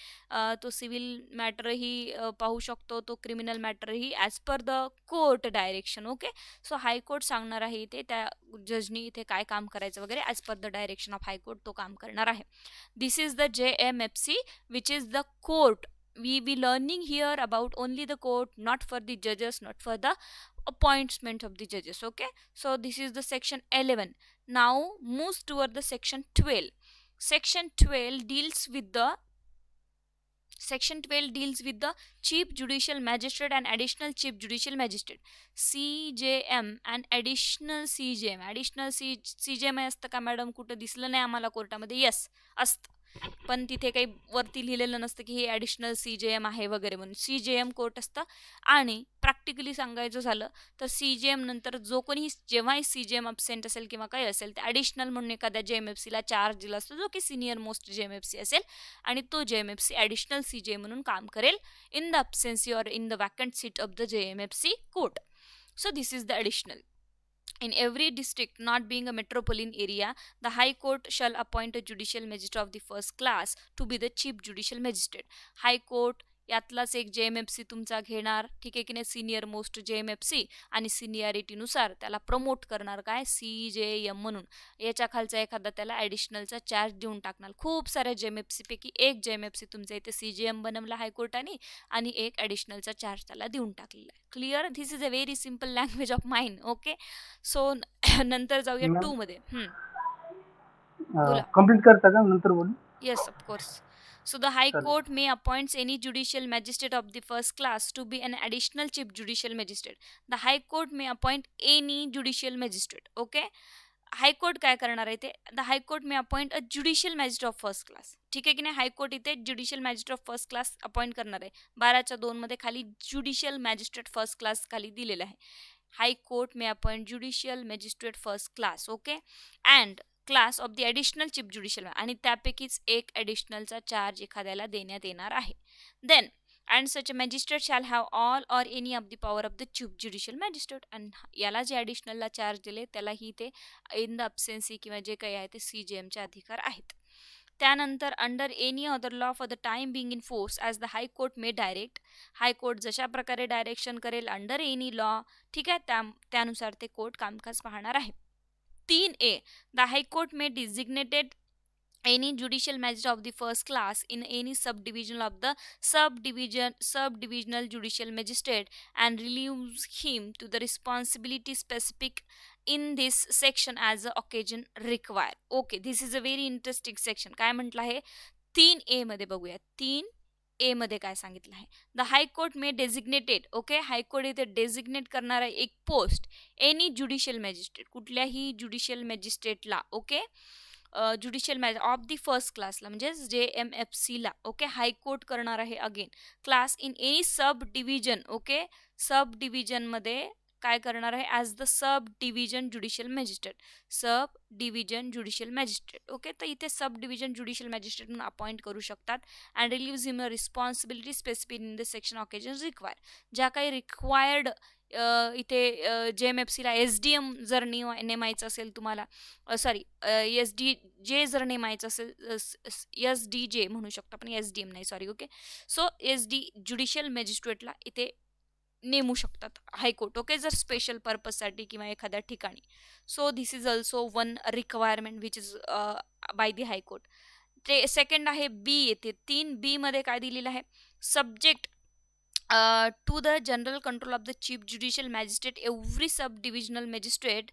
तो civil मॅटरही पाहू शकतो, तो criminal मॅटरही as per the court direction. Okay, so high court सांगणार आहे इथे त्या जजनी इथे काय काम करायचं वगैरे as per the direction of high court तो काम करणार आहे. This is the JMFC, which is the court. We be learning here about only the court, not for the judges, not for the appointment of the judges. Okay, so this is the section 11. Now moves toward the section 12. Section 12 deals with the Chief Judicial Magistrate and Additional Chief Judicial Magistrate, CJM and Additional CJM. Additional CJM असतं का madam? कुठं दिसलं नाही आम्हाला कोर्टामध्ये. Yes, असतं, पण तिथे काही वरती लिहिलेलं नसतं की हे ॲडिशनल CJM आहे वगैरे म्हणून. CJM कोर्ट असतं. आणि प्रॅक्टिकली सांगायचं झालं तर CJM नंतर जो कोणी जेव्हाही CJM अब्सेंट असेल किंवा काही असेल ते ॲडिशनल म्हणून एखाद्या JMFCला चार्ज दिला असतो, जो की सिनियर मोस्ट JMFC असेल, आणि तो JMFC ॲडिशनल CJM म्हणून काम करेल in the absence or in the vacant seat of the JMFC court. So this is the additional. In every district not being a metropolitan area, the High Court shall appoint a judicial magistrate of the first class to be the chief judicial magistrate. High Court यातलाच एक JMFC तुमचा घेणार, ठीक आहे की नाही, senior most JMFC, आणि सिनियरिटीनुसार त्याला promote करणार काय, CJM म्हणून. याच्या खालचा एखादा त्याला ॲडिशनलचा चार्ज देऊन टाकणार. खूप साऱ्या JMFC पैकी एक JMFC तुमचा इथे CJM बनवला हायकोर्टाने आणि एक ॲडिशनलचा चार्ज त्याला देऊन टाकलेला आहे. Clear? This is a very simple language of mind. Okay, so नंतर जाऊया 2 मध्ये. बोला. कंप्लीट करता का, नंतर बोलू? Yes, of course. So the High Court may appoint any judicial magistrate of the first class to be an additional chief judicial magistrate. The High Court may appoint any judicial magistrate. Okay? High Court काय करणार आहे ते? The High Court may appoint a judicial magistrate of first class. ठीक आहे की नाही? High court इथे judicial magistrate of first class appoint करणार आहे. 12(2) मध्ये खाली ज्युडिशियल मॅजिस्ट्रेट फर्स्ट क्लास खाली दिलेलं आहे. High court may appoint judicial magistrate first class. Okay, and class of the additional chief judicial, आणि त्यापैकीच एक ॲडिशनलचा चार्ज एखाद्याला देण्यात येणार आहे. Then and such a magistrate shall have all or any of the power of the chief judicial magistrate. आणि याला जे ॲडिशनलला चार्ज दिले त्यालाही ते इन द अब्सेन्सी किंवा जे काही आहे ते CJMचे अधिकार आहेत. त्यानंतर under any other law for the time being in force as the high court may direct. High court जशा प्रकारे डायरेक्शन करेल अंडर एनी लॉ, ठीक आहे, त्यानुसार ते कोर्ट कामकाज पाहणार आहे. 3A, the High Court may designated any judicial magistrate of the first class in any subdivision of the subdivisional judicial magistrate and relieves him to the responsibility specific in this section as the occasion require. Okay, this is a very interesting section. काय म्हटलं आहे? 3A मध्ये बघूया. 3A मध्ये काय सांगितलं आहे? The high court may designated. Okay, high court इथे डेझिग्नेट करणारा एक पोस्ट एनी ज्युडिशियल मॅजिस्ट्रेट, कुठल्याही ज्युडिशियल मॅजिस्ट्रेटला, okay, judicial of the first क्लासला म्हणजेच JMFCला, ओके, हायकोर्ट करणार आहे again class in any sub division. Okay, sub डिव्हिजनमध्ये काय करणार आहे? As the sub division judicial magistrate, sub division judicial magistrate. Okay, तर इथे सब डिव्हिजन ज्युडिशियल मॅजिस्ट्रेट म्हणून अपॉइंट करू शकतात. And relieves him a responsibility specific in the section occasion require. ज्या काही रिक्वायर्ड इथे JMFCला SDM जर नेमायचं असेल तुम्हाला, सॉरी SDJ जर नेमायचं असेल, SDJ म्हणू शकतो आपण, SDM नाही, sorry. Okay, so SD judicial मॅजिस्ट्रेटला इथे नेमू शकतात हायकोर्ट. ओके, जर स्पेशल पर्पजसाठी किंवा एखाद्या ठिकाणी. So this is also one requirement which is by the high court. ते सेकंड आहे B येते. 3B मध्ये काय दिलेलं आहे? Subject to the general control of the chief judicial magistrate, every subdivisional magistrate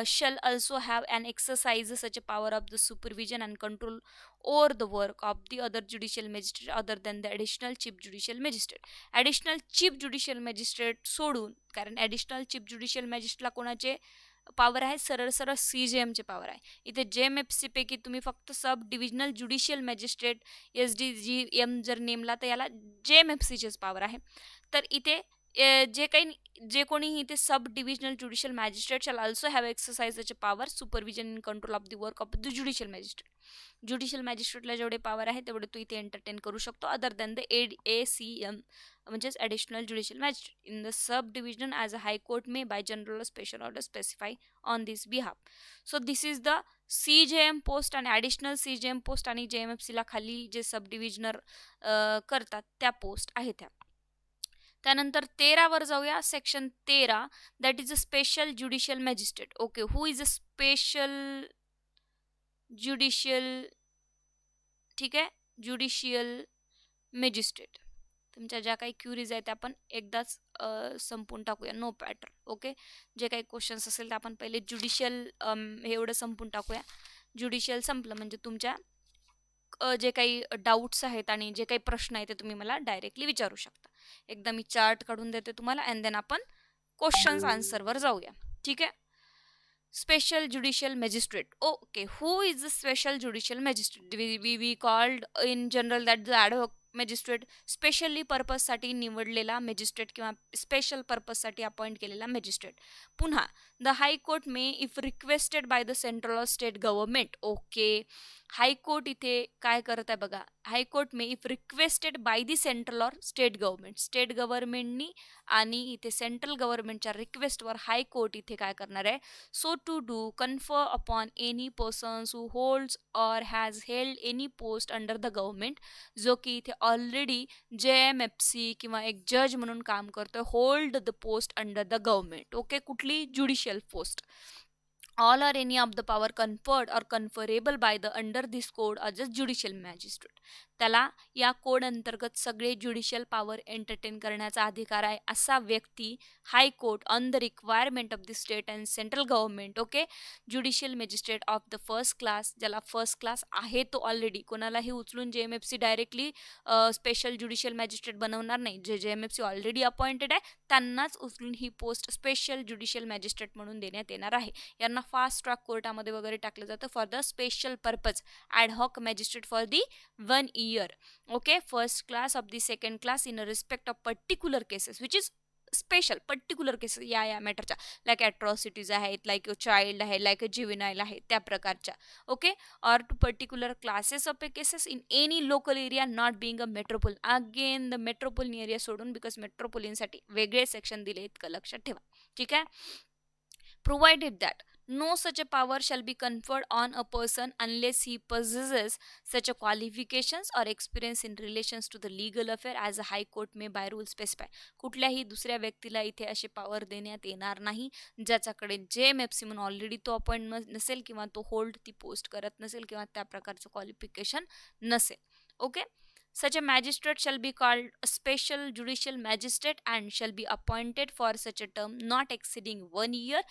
shall also have an exercise such a power of the supervision and control over the work of the other judicial magistrate other than the additional chief judicial magistrate. Additional chief judicial magistrate सोडून, कारण additional chief judicial मॅजिस्ट्रेटला कोणाचे power आहे, सरळ सरळ CJM चे power आहे. इथे JMFC पैकी तुम्ही फक्त सब डिव्हिजनल ज्युडिशियल मॅजिस्ट्रेट SDGM जर नेमला तर याला JMFC चेच पॉवर आहे. तर इथे जे कोणी इथे sub divisional judicial magistrate shall also have exercise power supervision in control of the work of the judicial magistrate. Judicial मॅजिस्ट्रेटला जेवढे पॉवर आहे तेवढे तो इथे एंटरटेन करू शकतो अदर दॅन द ACM म्हणजेच additional judicial magistrate in the sub division as a high court may by general special order specify on this behalf. So this is the CJM post आणि additional CJM post आणि JMFCला खाली जे सब डिव्हिजनर करतात त्या post आहेत त्या. त्यानंतर 13 वर जाऊया. Section 13 that is a special judicial magistrate. Okay, who is a special judicial, ठीक आहे, ज्युडिशियल मॅजिस्ट्रेट. तुमच्या ज्या काही क्युरीज आहेत त्या आपण एकदाच संपून टाकूया, नो पॅटर्न. ओके, जे काही क्वेश्चन्स असेल ते आपण पहिले ज्युडिशियल हे एवढं संपून टाकूया. ज्युडिशियल संपलं म्हणजे तुमच्या जे काही डाऊट्स आहेत आणि जे काही प्रश्न आहेत ते तुम्ही मला डायरेक्टली विचारू शकता. एकदा मी चार्ट काढून देते तुम्हाला अँड देन आपण क्वेश्चन्स आन्सरवर जाऊया. ठीक आहे. Special judicial magistrate. Okay, who is the special judicial magistrate? We called in general that the ad hoc magistrate. Specially पर्पजसाठी निवडलेला मॅजिस्ट्रेट किंवा स्पेशल पर्पजसाठी अपॉइंट केलेला मॅजिस्ट्रेट. पुन्हा the high court may if requested by the central or state government. Okay, high court इथे काय करत आहे बघा. High court may if requested by the central or state government. State गव्हर्नमेंटनी आणि इथे सेंट्रल गव्हर्नमेंटच्या रिक्वेस्टवर हायकोर्ट इथे काय करणार आहे, so to do confer upon any persons who holds or has held any post under the government, जो की इथे ऑलरेडी JMFC किंवा एक जज म्हणून काम करतोय, hold the post under the government. Okay, कुठली judicial post. all or any of the power conferred or conferable by the under this code or just judicial magistrate. त्याला या कोड अंतर्गत सगळे ज्युडिशियल पॉवर एंटरटेन करण्याचा अधिकार आहे असा व्यक्ती high court on the requirement of the state and central government. Okay, judicial magistrate of the first class, ज्याला फर्स्ट क्लास आहे तो ऑलरेडी, कोणालाही उचलून JMFC directly special judicial magistrate बनवणार नाही. जे JMFC ऑलरेडी अपॉइंटेड आहे त्यांनाच उचलून ही पोस्ट स्पेशल ज्युडिशियल मॅजिस्ट्रेट म्हणून देण्यात येणार आहे. यांना फास्ट ट्रॅक कोर्टामध्ये वगैरे टाकलं जातं for the special purpose ad hoc magistrate for the 1 year. Okay, first class of the second class in respect of particular cases which is special particular cases या मॅटरच्या, लाईक ॲट्रॉसिटीज आहेत, लाईक चाइल्ड आहे, like juvenile आहे, त्या प्रकारच्या. Okay, or to particular classes of a cases in any local area not being a metropolitan. Again the metropolitan area सोडून, because मेट्रोपोलिनसाठी वेगळे सेक्शन दिले, इतकं लक्षात ठेवा. ठीक आहे. Provided that no such a power shall be conferred on a person unless he possesses such a qualifications or experience in relations to the legal affair as a high court may by rule specify. कुठल्याही दुसऱ्या व्यक्तीला इथे असे power देण्यात येणार नाही ज्याच्याकडे JMFC म्हणून ऑलरेडी तो अपॉइंट नसेल किंवा तो होल्ड ती पोस्ट करत नसेल किंवा त्या प्रकारचं क्वालिफिकेशन नसेल. Okay, such a magistrate shall be called a special judicial magistrate and shall be appointed for such a term not exceeding 1 year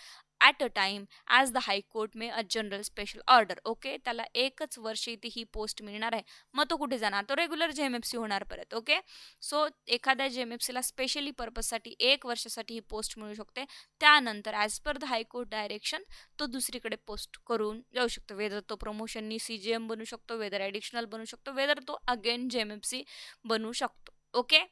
at a time as the high court may a general special order. Okay, त्याला एकच वर्ष इथे ही post मिळणार आहे. मग तो कुठे जाणार, तो रेग्युलर JMFC होणार परत. ओके, सो एखाद्या JMFCला स्पेशली पर्पजसाठी 1 वर्षासाठी ही पोस्ट मिळू शकते. त्यानंतर as per the high court direction तो दुसरीकडे पोस्ट करून जाऊ शकतो. वेदर तो प्रमोशननी CJM बनू शकतो, वेदर ॲडिशनल बनू शकतो, वेदर तो अगेन JMFC बनू शकतो. Okay,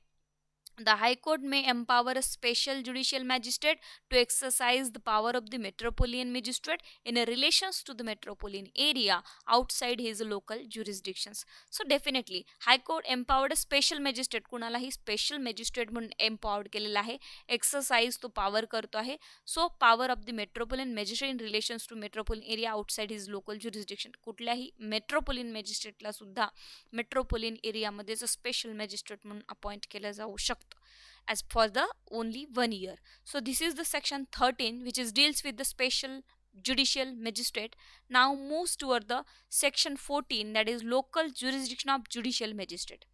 the High Court may empower a special judicial magistrate to exercise the power of the metropolitan magistrate in a relations to the metropolitan area outside his local jurisdictions. So definitely High Court empowered a special magistrate, कुणालाही special magistrate म्हणून empowered केलेला आहे, exercise तो power करतो आहे. So power of the metropolitan magistrate in relations to metropolitan area outside his local jurisdiction. कुठल्याही metropolitan magistrateला सुद्धा metropolitan एरियामध्येच special magistrate म्हणून अपॉइंट केलं जाऊ शकतं as for the only 1 year. So this is the section 13 which is deals with the special judicial magistrate. Now moves toward the section 14 that is local jurisdiction of judicial magistrate.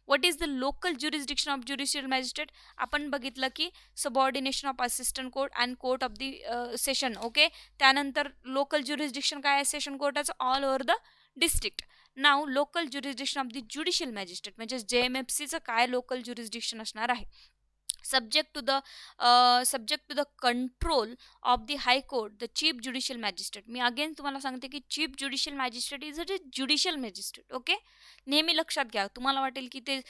What is the local jurisdiction of judicial magistrate? आपण बघितलं की subordination of assistant court and court of the session. Okay, त्यानंतर local jurisdiction काय आहे session कोर्टाचं? All over the district. Now local jurisdiction of the judicial magistrate म्हणजे JMFCचं काय लोकल ज्युरिस्डिक्शन असणार आहे? subject to the control of the high court, the chief judicial magistrate. Me again तुम्हाला सांगते की chief judicial magistrate is a judicial magistrate. Okay, नेहमी लक्षात घ्या. तुम्हाला वाटेल की ते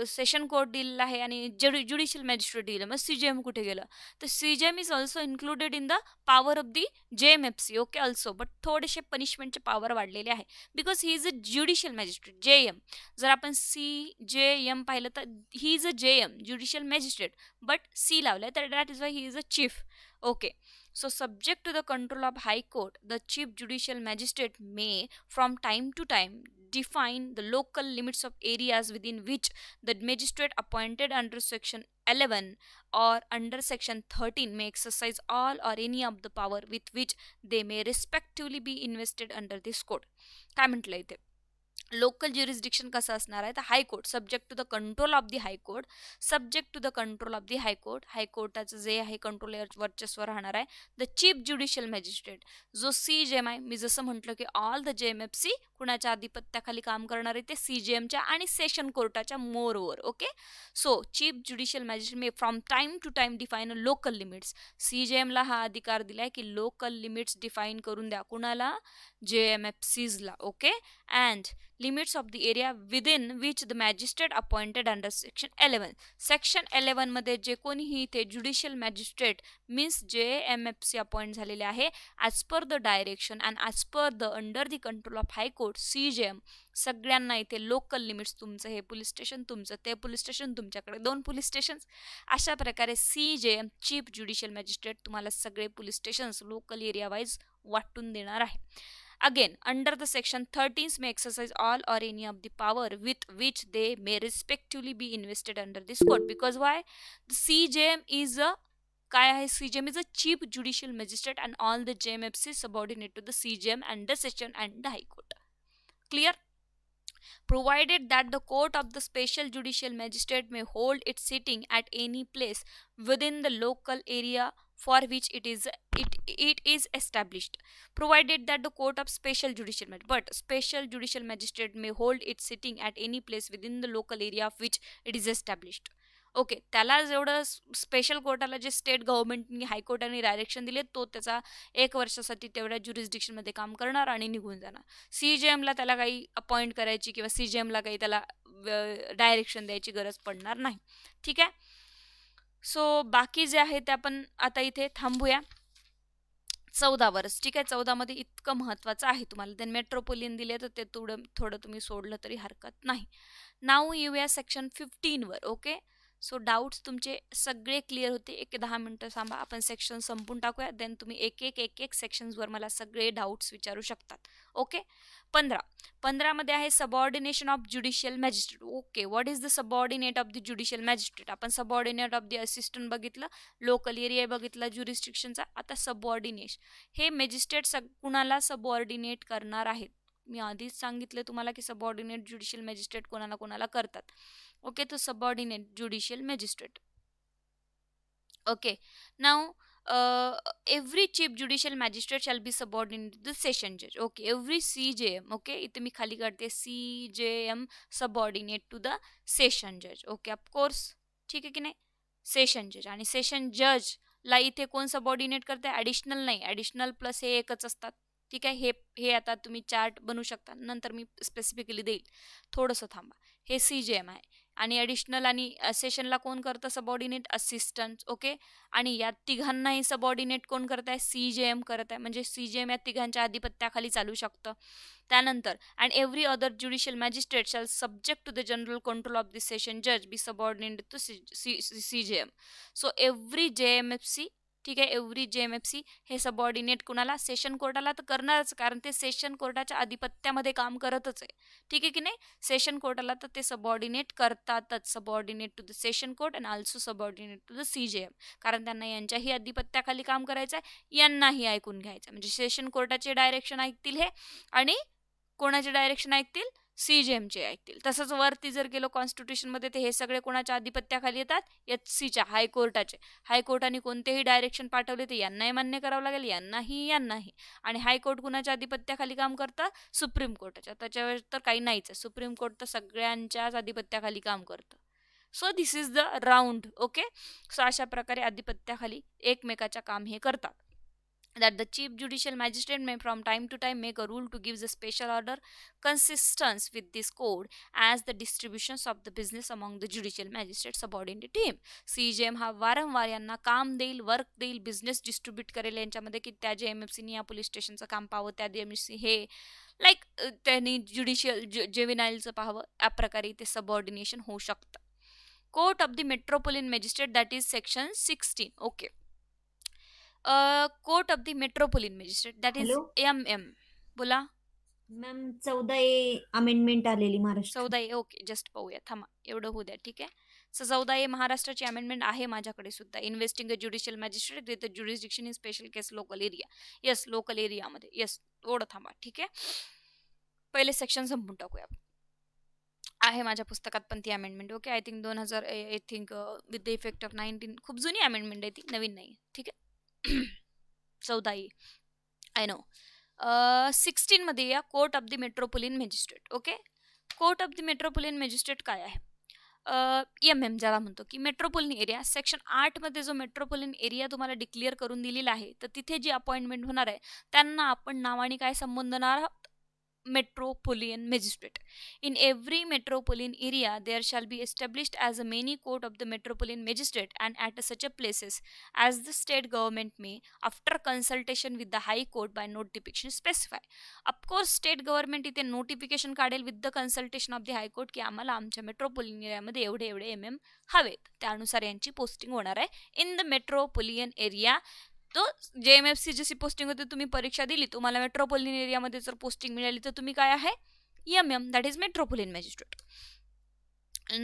सेशन कोर्ट दिलेलं आहे आणि ज्युडिशियल मॅजिस्ट्रेट दिलं, मग CJM कुठे गेलं? तर CJM is also included in the power of the JMFC. Okay, also but थोडेसे पनिशमेंटचे पॉवर वाढलेले आहे because he is a judicial magistrate. JM जर आपण CJM पाहिलं तर he is a JM judicial magistrate but C लावलंय तर that is why he is a chief. Okay, so subject to the control of high court, the chief judicial magistrate may from time to time define the local limits of areas within which the magistrate appointed under section 11 or under section 13 may exercise all or any of the power with which they may respectively be invested under this code. काय म्हटलं इथे? Local jurisdiction कसं असणार आहे तर high court subject to the control of the high court. Subject to the control of the high court, हायकोर्टाचं जे आहे कंट्रोल वर्चस्व राहणार आहे. द चीफ ज्युडिशियल मॅजिस्ट्रेट जो CJM आहे, मी जसं म्हटलं की ऑल द JMFC कुणाच्या आधिपत्याखाली काम करणार आहे ते CJMच्या आणि सेशन कोर्टाच्या moreover. Okay, so chief judicial magistrate may from time to time define local limits. CJMला हा अधिकार दिलाय की लोकल लिमिट्स डिफाईन करून द्या. कुणाला? JMFCsला. Okay, and limits of the area within which the magistrate appointed under section 11. section 11 मध्ये जे कोणीही इथे judicial magistrate means JMFC appoint झालेले आहे as per the direction and as per the under the control of high court CJM सगळ्यांना इथे local limits, तुमचं हे पोलीस स्टेशन, तुमचं ते पोलीस स्टेशन, तुमच्याकडे 2 पोलीस स्टेशन, अशा प्रकारे CJM चीफ ज्युडिशियल मॅजिस्ट्रेट तुम्हाला सगळे police stations local area wise वाटून देणार आहे. Again, under the section 13 may exercise all or any of the power with which they may respectively be invested under this code. Because why? The CJM is a काय आहे? CJM is a chief judicial magistrate and all the JMFC subordinate to the CJM and the session and the high court. Clear? Provided that the court of the special judicial magistrate may hold its sitting at any place within the local area for which it is established. Provided that the court of special judicial magistrate may hold its sitting at any place within the local area of which it is established. Okay, त्याला जेवढं special कोर्टाला जे state गव्हर्नमेंटनी हायकोर्टाने direction दिले तो त्याचा 1 वर्षासाठी तेवढ्या ज्युरिस्डिक्शनमध्ये काम करणार आणि निघून जाणार. CJMला त्याला काही अपॉइंट करायची किंवा CJMला काही त्याला डायरेक्शन द्यायची गरज पडणार नाही. ठीक आहे, सो बाकी जे आहे ते आपण आता इथे थांबूया. 14 वर्ष. ठीक आहे, 14 मध्ये इतकं महत्त्वाचं आहे तुम्हाला. देन मेट्रोपोलियन दिले तर ते थोडं तुम्ही सोडलं तरी हरकत नाही. नाव येऊया सेक्शन 15 वर. ओके, सो डाऊट्स तुमचे सगळे क्लिअर होते. 10 मिनटं थांबा, आपण सेक्शन संपून टाकूया. देन तुम्ही एक सेक्शन्सवर मला सगळे डाऊट्स विचारू शकतात. ओके, 15 मध्ये आहे subordination of judicial magistrate. Okay, what is the subordinate of the judicial magistrate? आपण सबऑर्डिनेट ऑफ द असिस्टंट बघितलं, लोकल एरिया बघितला ज्युरिस्डिक्शनचा. आता सबऑर्डिनेशन हे मॅजिस्ट्रेट कुणाला सबऑर्डिनेट करणार आहेत? मी आधीच सांगितलं तुम्हाला की सबऑर्डिनेट ज्युडिशियल मॅजिस्ट्रेट कोणाला करतात. ओके, तो subordinate judicial magistrate. Okay, now every chief judicial magistrate shall be subordinate to the session judge. Okay, every CJM. Okay, इथे मी खाली करते CJM subordinate to the session judge. Okay, of course. ठीक आहे की नाही? सेशन जज आणि सेशन जज ला इथे कोण सबऑर्डिनेट करते? ॲडिशनल नाही, ॲडिशनल प्लस हे एकच असतात. ठीक आहे, हे आता तुम्ही चार्ट बनवू शकता, नंतर मी स्पेसिफिकली देईल. थोडंसं थांबा. हे CJM आहे आणि ॲडिशनल आणि सेशनला कोण करतं सबऑर्डिनेट? असिस्टंट. ओके, आणि या तिघांनाही सबऑर्डिनेट कोण करत आहे? CJM करत आहे. म्हणजे CJM या तिघांच्या आधिपत्याखाली चालू शकतं. त्यानंतर and every other judicial magistrate shall subject to the general control of the session जज be subordinate to CJM. So every JMFC, ठीक आहे, एव्हरी JMFC हे सबऑर्डिनेट कुणाला? सेशन कोर्टाला तर करणारच, कारण ते सेशन कोर्टाच्या आधिपत्यामध्ये काम करतच आहे. ठीक आहे की नाही? सेशन कोर्टाला तर ते सबऑर्डिनेट करतातच. Subordinate to the session court and also subordinate to the CJM, कारण त्यांना यांच्याही आधिपत्याखाली काम करायचं आहे, यांनाही ऐकून घ्यायचं. म्हणजे सेशन कोर्टाचे डायरेक्शन ऐकतील हे आणि कोणाचे डायरेक्शन ऐकतील? CJMचे ऐकतील. तसंच वरती जर गेलो कॉन्स्टिट्यूशनमध्ये ते हे सगळे कोणाच्या आधिपत्याखाली येतात, HCच्या, हायकोर्टाचे. हायकोर्टाने कोणतेही डायरेक्शन पाठवले ते यांनाही मान्य करावं लागेल, यांनाही. आणि हायकोर्ट कुणाच्या आधिपत्याखाली काम करतं? सुप्रीम कोर्टाच्या. त्याच्यावर तर काही नाहीच आहे. सुप्रीम कोर्ट तर सगळ्यांच्याच आधिपत्याखाली काम करतं. So this is the round. Okay, so अशा प्रकारे आधिपत्याखाली एकमेकाच्या काम हे करतात. That the chief judicial magistrate may from time to time make a rule to give the special order consistent with this code as the distributions of the business among the judicial magistrate subordinate to him. CJM हा वारंवार यांना काम देईल, work देईल, business distribute करेल यांच्यामध्ये की त्या JMFCनी या पोलीस स्टेशनचं काम पाहावं, त्या JMFC हे लाईक त्यांनी ज्युडिशियल जेविनाईलचं पाहावं, या प्रकारे ते सबऑर्डिनेशन होऊ शकतं. Court of the metropolitan magistrate that is section 16. Okay, court of the metropolitan magistrate that is hello MM. बोला. मॅम 14A अमेंडमेंट आलेली महाराष्ट्र 14A. ओके, जस्ट पाहूया, थांबा, एवढं होऊ द्या. ठीक आहे. सो 14A महाराष्ट्राची अमेंडमेंट आहे माझ्याकडे सुद्धा. Investing a judicial magistrate with jurisdiction in special case local area. Yes, local एरियामध्ये. येस, थोडं थांबा. ठीक आहे, पहिले सेक्शन संपून टाकूया. आहे माझ्या पुस्तकात पण ती amendment. Okay, I think 2000, I think with the effect of 19. खूप जुनी अमेंडमेंट आहे ती, नवीन नाही. ठीक आहे. 14A I know. 16 मध्ये या court of the metropolitan magistrate. Okay, court of the metropolitan magistrate काय आहे? MM ज्याला म्हणतो की मेट्रोपोलियन एरिया. सेक्शन 8 मध्ये जो मेट्रोपोलियन एरिया तुम्हाला डिक्लेअर करून दिलेला आहे, तर तिथे जी अपॉइंटमेंट होणार आहे त्यांना आपण नावाने काय संबोधणार आहोत? Metropolitan Magistrate. In every metropolitan area, there shall be established as a many court of the metropolitan magistrate and at such a places as the state government may, after consultation with the High Court by notification specify. Of course, state government इथे notification काढेल with the consultation of the High Court की आम्हाला आमच्या metropolitan एरियामध्ये एवढे एवढे MM हवेत. त्यानुसार यांची पोस्टिंग होणार आहे इन द मेट्रोपोलियन एरिया. तो JMFC जशी पोस्टिंग होती, तुम्ही परीक्षा दिली, तुम्हाला मेट्रोपोलियन एरियामध्ये जर पोस्टिंग मिळाली तर तुम्ही काय आहे? MM, that is metropolitan magistrate.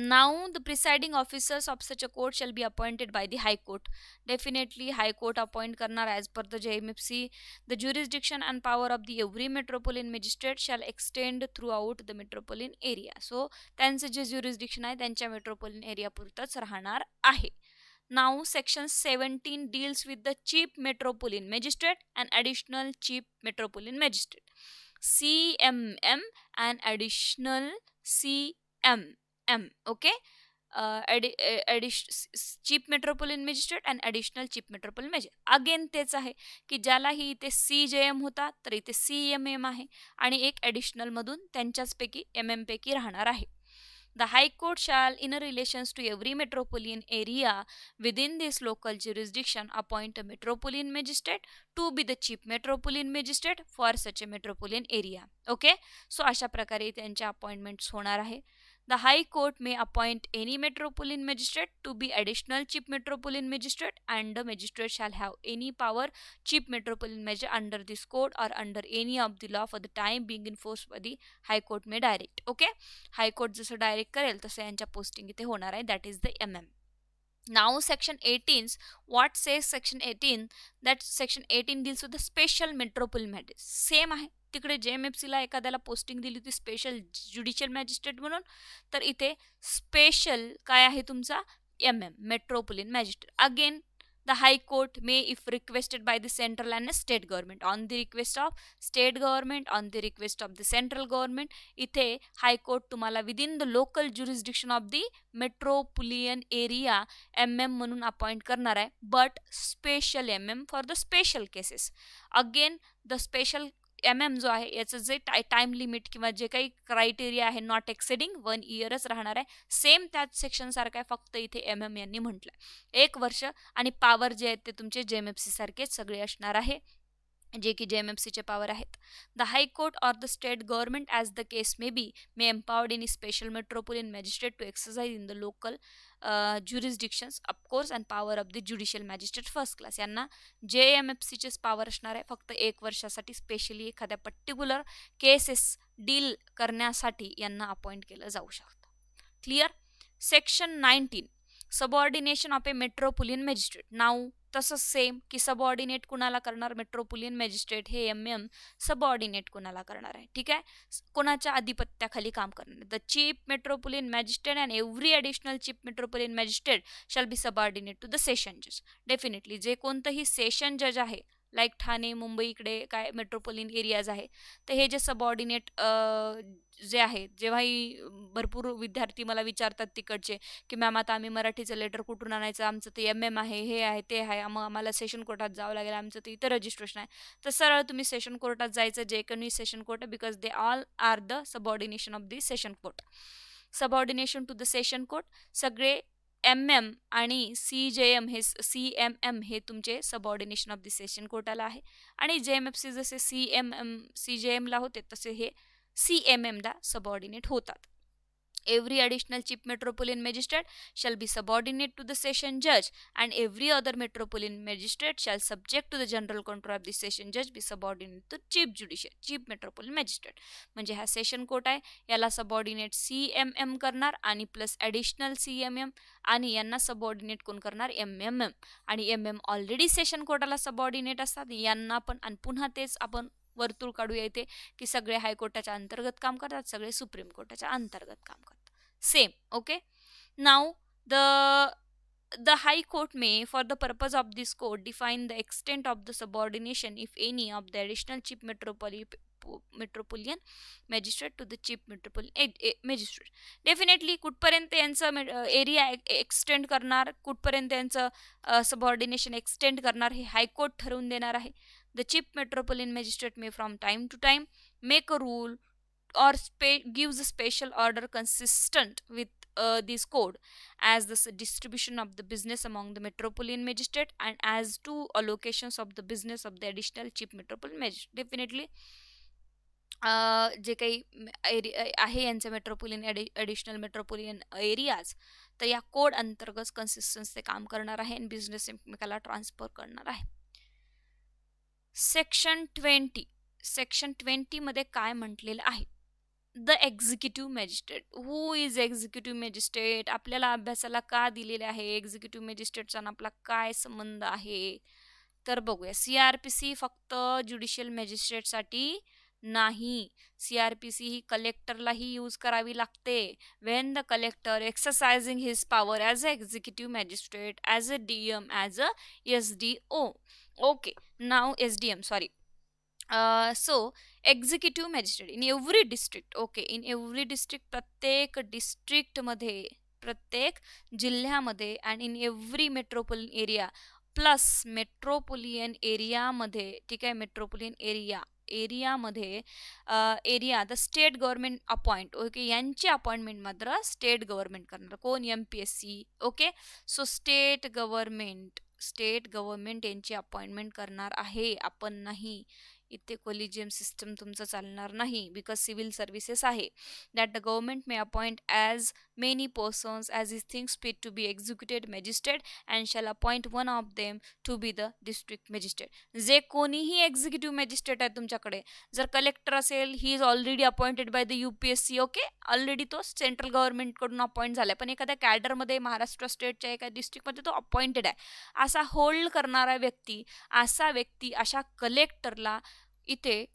Now the presiding officers of such a court shall be appointed by the High Court. Definitely High Court appoint करणार as per the JMFC. The jurisdiction and power of the every metropolitan magistrate shall extend throughout the metropolitan area. So त्यांचं जे jurisdiction आहे त्यांच्या metropolitan area पुरतच राहणार आहे. Now section 17 deals with the chief metropolitan magistrate and additional chief metropolitan magistrate. CMM and additional CMM. Okay, chief metropolitan magistrate and additional chief metropolitan magistrate. Again तेच आहे की ज्यालाही इथे CJM होता तर इथे CMM आहे आणि एक ॲडिशनल मधून त्यांच्याचपैकी MM पैकी राहणार आहे. The High Court shall, in relations to every metropolitan area within this local jurisdiction, appoint a metropolitan magistrate to be the chief metropolitan magistrate for such a metropolitan area. Okay, so अशा प्रकारे त्यांच्या appointments होणार आहे. The High Court may appoint any metropolitan magistrate to be additional chief metropolitan magistrate, and the magistrate shall have any power chief metropolitan magistrate under this code or under any of the law for the time being enforced by the High Court may direct. Okay, High Court जसं direct करेल तसं यांच्या posting इथे होणार आहे. That is the MM. Now section 18, what says section 18? That section 18 deals with the special metropolitan magistrate. Same आहे, तिकडे JMFCला एखाद्याला पोस्टिंग दिली होती स्पेशल ज्युडिशियल मॅजिस्ट्रेट म्हणून, तर इथे स्पेशल काय आहे तुमचा? MM, metropolitan magistrate. Again the High Court may, if requested by the central and state government, on the request of state government, on the request of the central government, इथे High Court तुम्हाला within the local jurisdiction of the metropolitan area MM म्हणून appoint करणार आहे, but special MM for the special cases. Again the special MM जो आहे याचं जे time limit किंवा जे काही क्रायटेरिया आहे नॉट एक्सेडिंग 1 इयरच राहणार आहे. सेम त्याच सेक्शन सारखं आहे, फक्त इथे MM यांनी म्हटलंय 1 वर्ष, आणि पॉवर जे आहेत ते तुमचे JMFC सारखेच सगळे असणार आहे, जे की JMFCचे पॉवर आहेत. The high court or the state government as the case may be may empowered in special metropolitan magistrate to exercise in the local jurisdictions of course and power of the judicial magistrate first class. यांना JMFCचेच power असणार आहे, फक्त 1 वर्षासाठी specially एखाद्या particular cases deal करण्यासाठी यांना appoint केलं जाऊ शकतं. Clear? Section 19 subordination of a metropolitan magistrate. Now तसंच सेम की सबऑर्डिनेट कुणाला करणार, मेट्रोपोलियन मॅजिस्ट्रेट हे MM सबऑर्डिनेट कुणाला करणार आहे, ठीक आहे, कोणाच्या आधिपत्याखाली काम करणार. The chief metropolitan magistrate and every additional chief metropolitan magistrate shall be subordinate to the session जज. डेफिनेटली जे कोणतंही सेशन जज आहे, लाईक ठाणे, मुंबई इकडे काय मेट्रोपोलियन एरियाज आहे, तर हे जे सबऑर्डिनेट जे आहे, जेव्हाही भरपूर विद्यार्थी मला विचारतात तिकडचे की मॅम आता आम्ही मराठीचं लेटर कुठून आणायचं, आमचं ते MM आहे, हे आहे, ते आहे, मग आम्हाला सेशन कोर्टात जावं लागेल, आमचं ते इथं रजिस्ट्रेशन आहे, तर सरळ तुम्ही सेशन कोर्टात जायचं, जे कोणी session court, because they all are the subordination of the session court. Subordination to the session court, सगळे MM आणि CJM हे CMM हे तुमचे सबऑर्डिनेशन ऑफ द सेशन कोर्टाला आहे, आणि JMFC जसे CMM CJM ला होते तसे हे CMM ला सबऑर्डिनेट होतात. Every additional chief metropolitan magistrate shall be subordinate to the session judge, and every other metropolitan magistrate shall subject to the general control of the session judge be subordinate to chief metropolitan magistrate. म्हणजे हा session court आहे, याला subordinate CMM करणार आणि plus additional CMM, आणि यांना subordinate कोण करणार, MMM, आणि MM ऑलरेडी सेशन कोर्टाला सबऑर्डिनेट असतात, यांना पण, आणि पुन्हा तेच आपण वर्तुळ काढूया इथे की सगळे हायकोर्टाच्या अंतर्गत काम करतात, सगळे सुप्रीम कोर्टाच्या अंतर्गत काम करतात, same. Okay, now the high court may for the purpose of this court define the extent of the subordination if any of the additional chief metropolitan magistrate to the chief metropolitan magistrate. Definitely कुठपर्यंत यांचं area extend करणार, कुठपर्यंत यांचं subordination extend करणार हे high court ठरवून देणार आहे. The chief metropolitan magistrate may from time to time make a rule or gives a special order consistent with this code as the distribution of the business among the metropolitan magistrate and as to allocations of the business of the additional chief metropolitan magistrate. Definitely जे काही आहे यांचे metropolitan additional metropolitan areas, तर या code अंतर्गत consistence ते काम करणार आहे आणि बिझनेस एकमेकाला ट्रान्सफर करणार आहे. सेक्शन 20 मध्ये काय म्हटलेलं आहे, the executive magistrate. Who is executive magistrate, आपल्याला अभ्यासाला का दिलेले आहे, एक्झिक्युटिव्ह मॅजिस्ट्रेटचा आपला काय संबंध आहे, तर बघूया. CRPC फक्त ज्युडिशियल मॅजिस्ट्रेटसाठी नाही, CRPC ही कलेक्टरलाही यूज करावी लागते. Wien the collector exercising his power as a executive magistrate, as a DM, as a SDO. Okay, now SDM, sorry. So executive magistrate in every district, okay, in every district, प्रत्येक डिस्ट्रिक्टमध्ये, प्रत्येक जिल्ह्यामध्ये, and in every metropolitan area plus metropolitan एरियामध्ये, ठीक आहे, metropolitan एरियामध्ये area the state government appoint, okay, यांची appointment मात्र state government करणार, कोण, MPSC. Okay, so state government यांची अपॉइंटमेंट करणार आहे, आपण नाही. इथे कोलिजियम सिस्टम तुमचं चालणार नाही, बिकॉज सिव्हिल सर्व्हिसेस आहे. That the government may appoint as many persons as is things fit to be executed magistrate and shall appoint one of them to be the district magistrate. जे कोणीही executive magistrate आहे तुमच्याकडे, जर collector असेल, he is already appointed by the UPSC. Okay, already तो central गव्हर्नमेंटकडून appoint झाला आहे, पण एखाद्या कॅडरमध्ये महाराष्ट्र स्टेटच्या एका डिस्ट्रिक्टमध्ये तो अपॉइंटेड आहे, असा होल्ड करणारा व्यक्ती, अशा कलेक्टरला इथे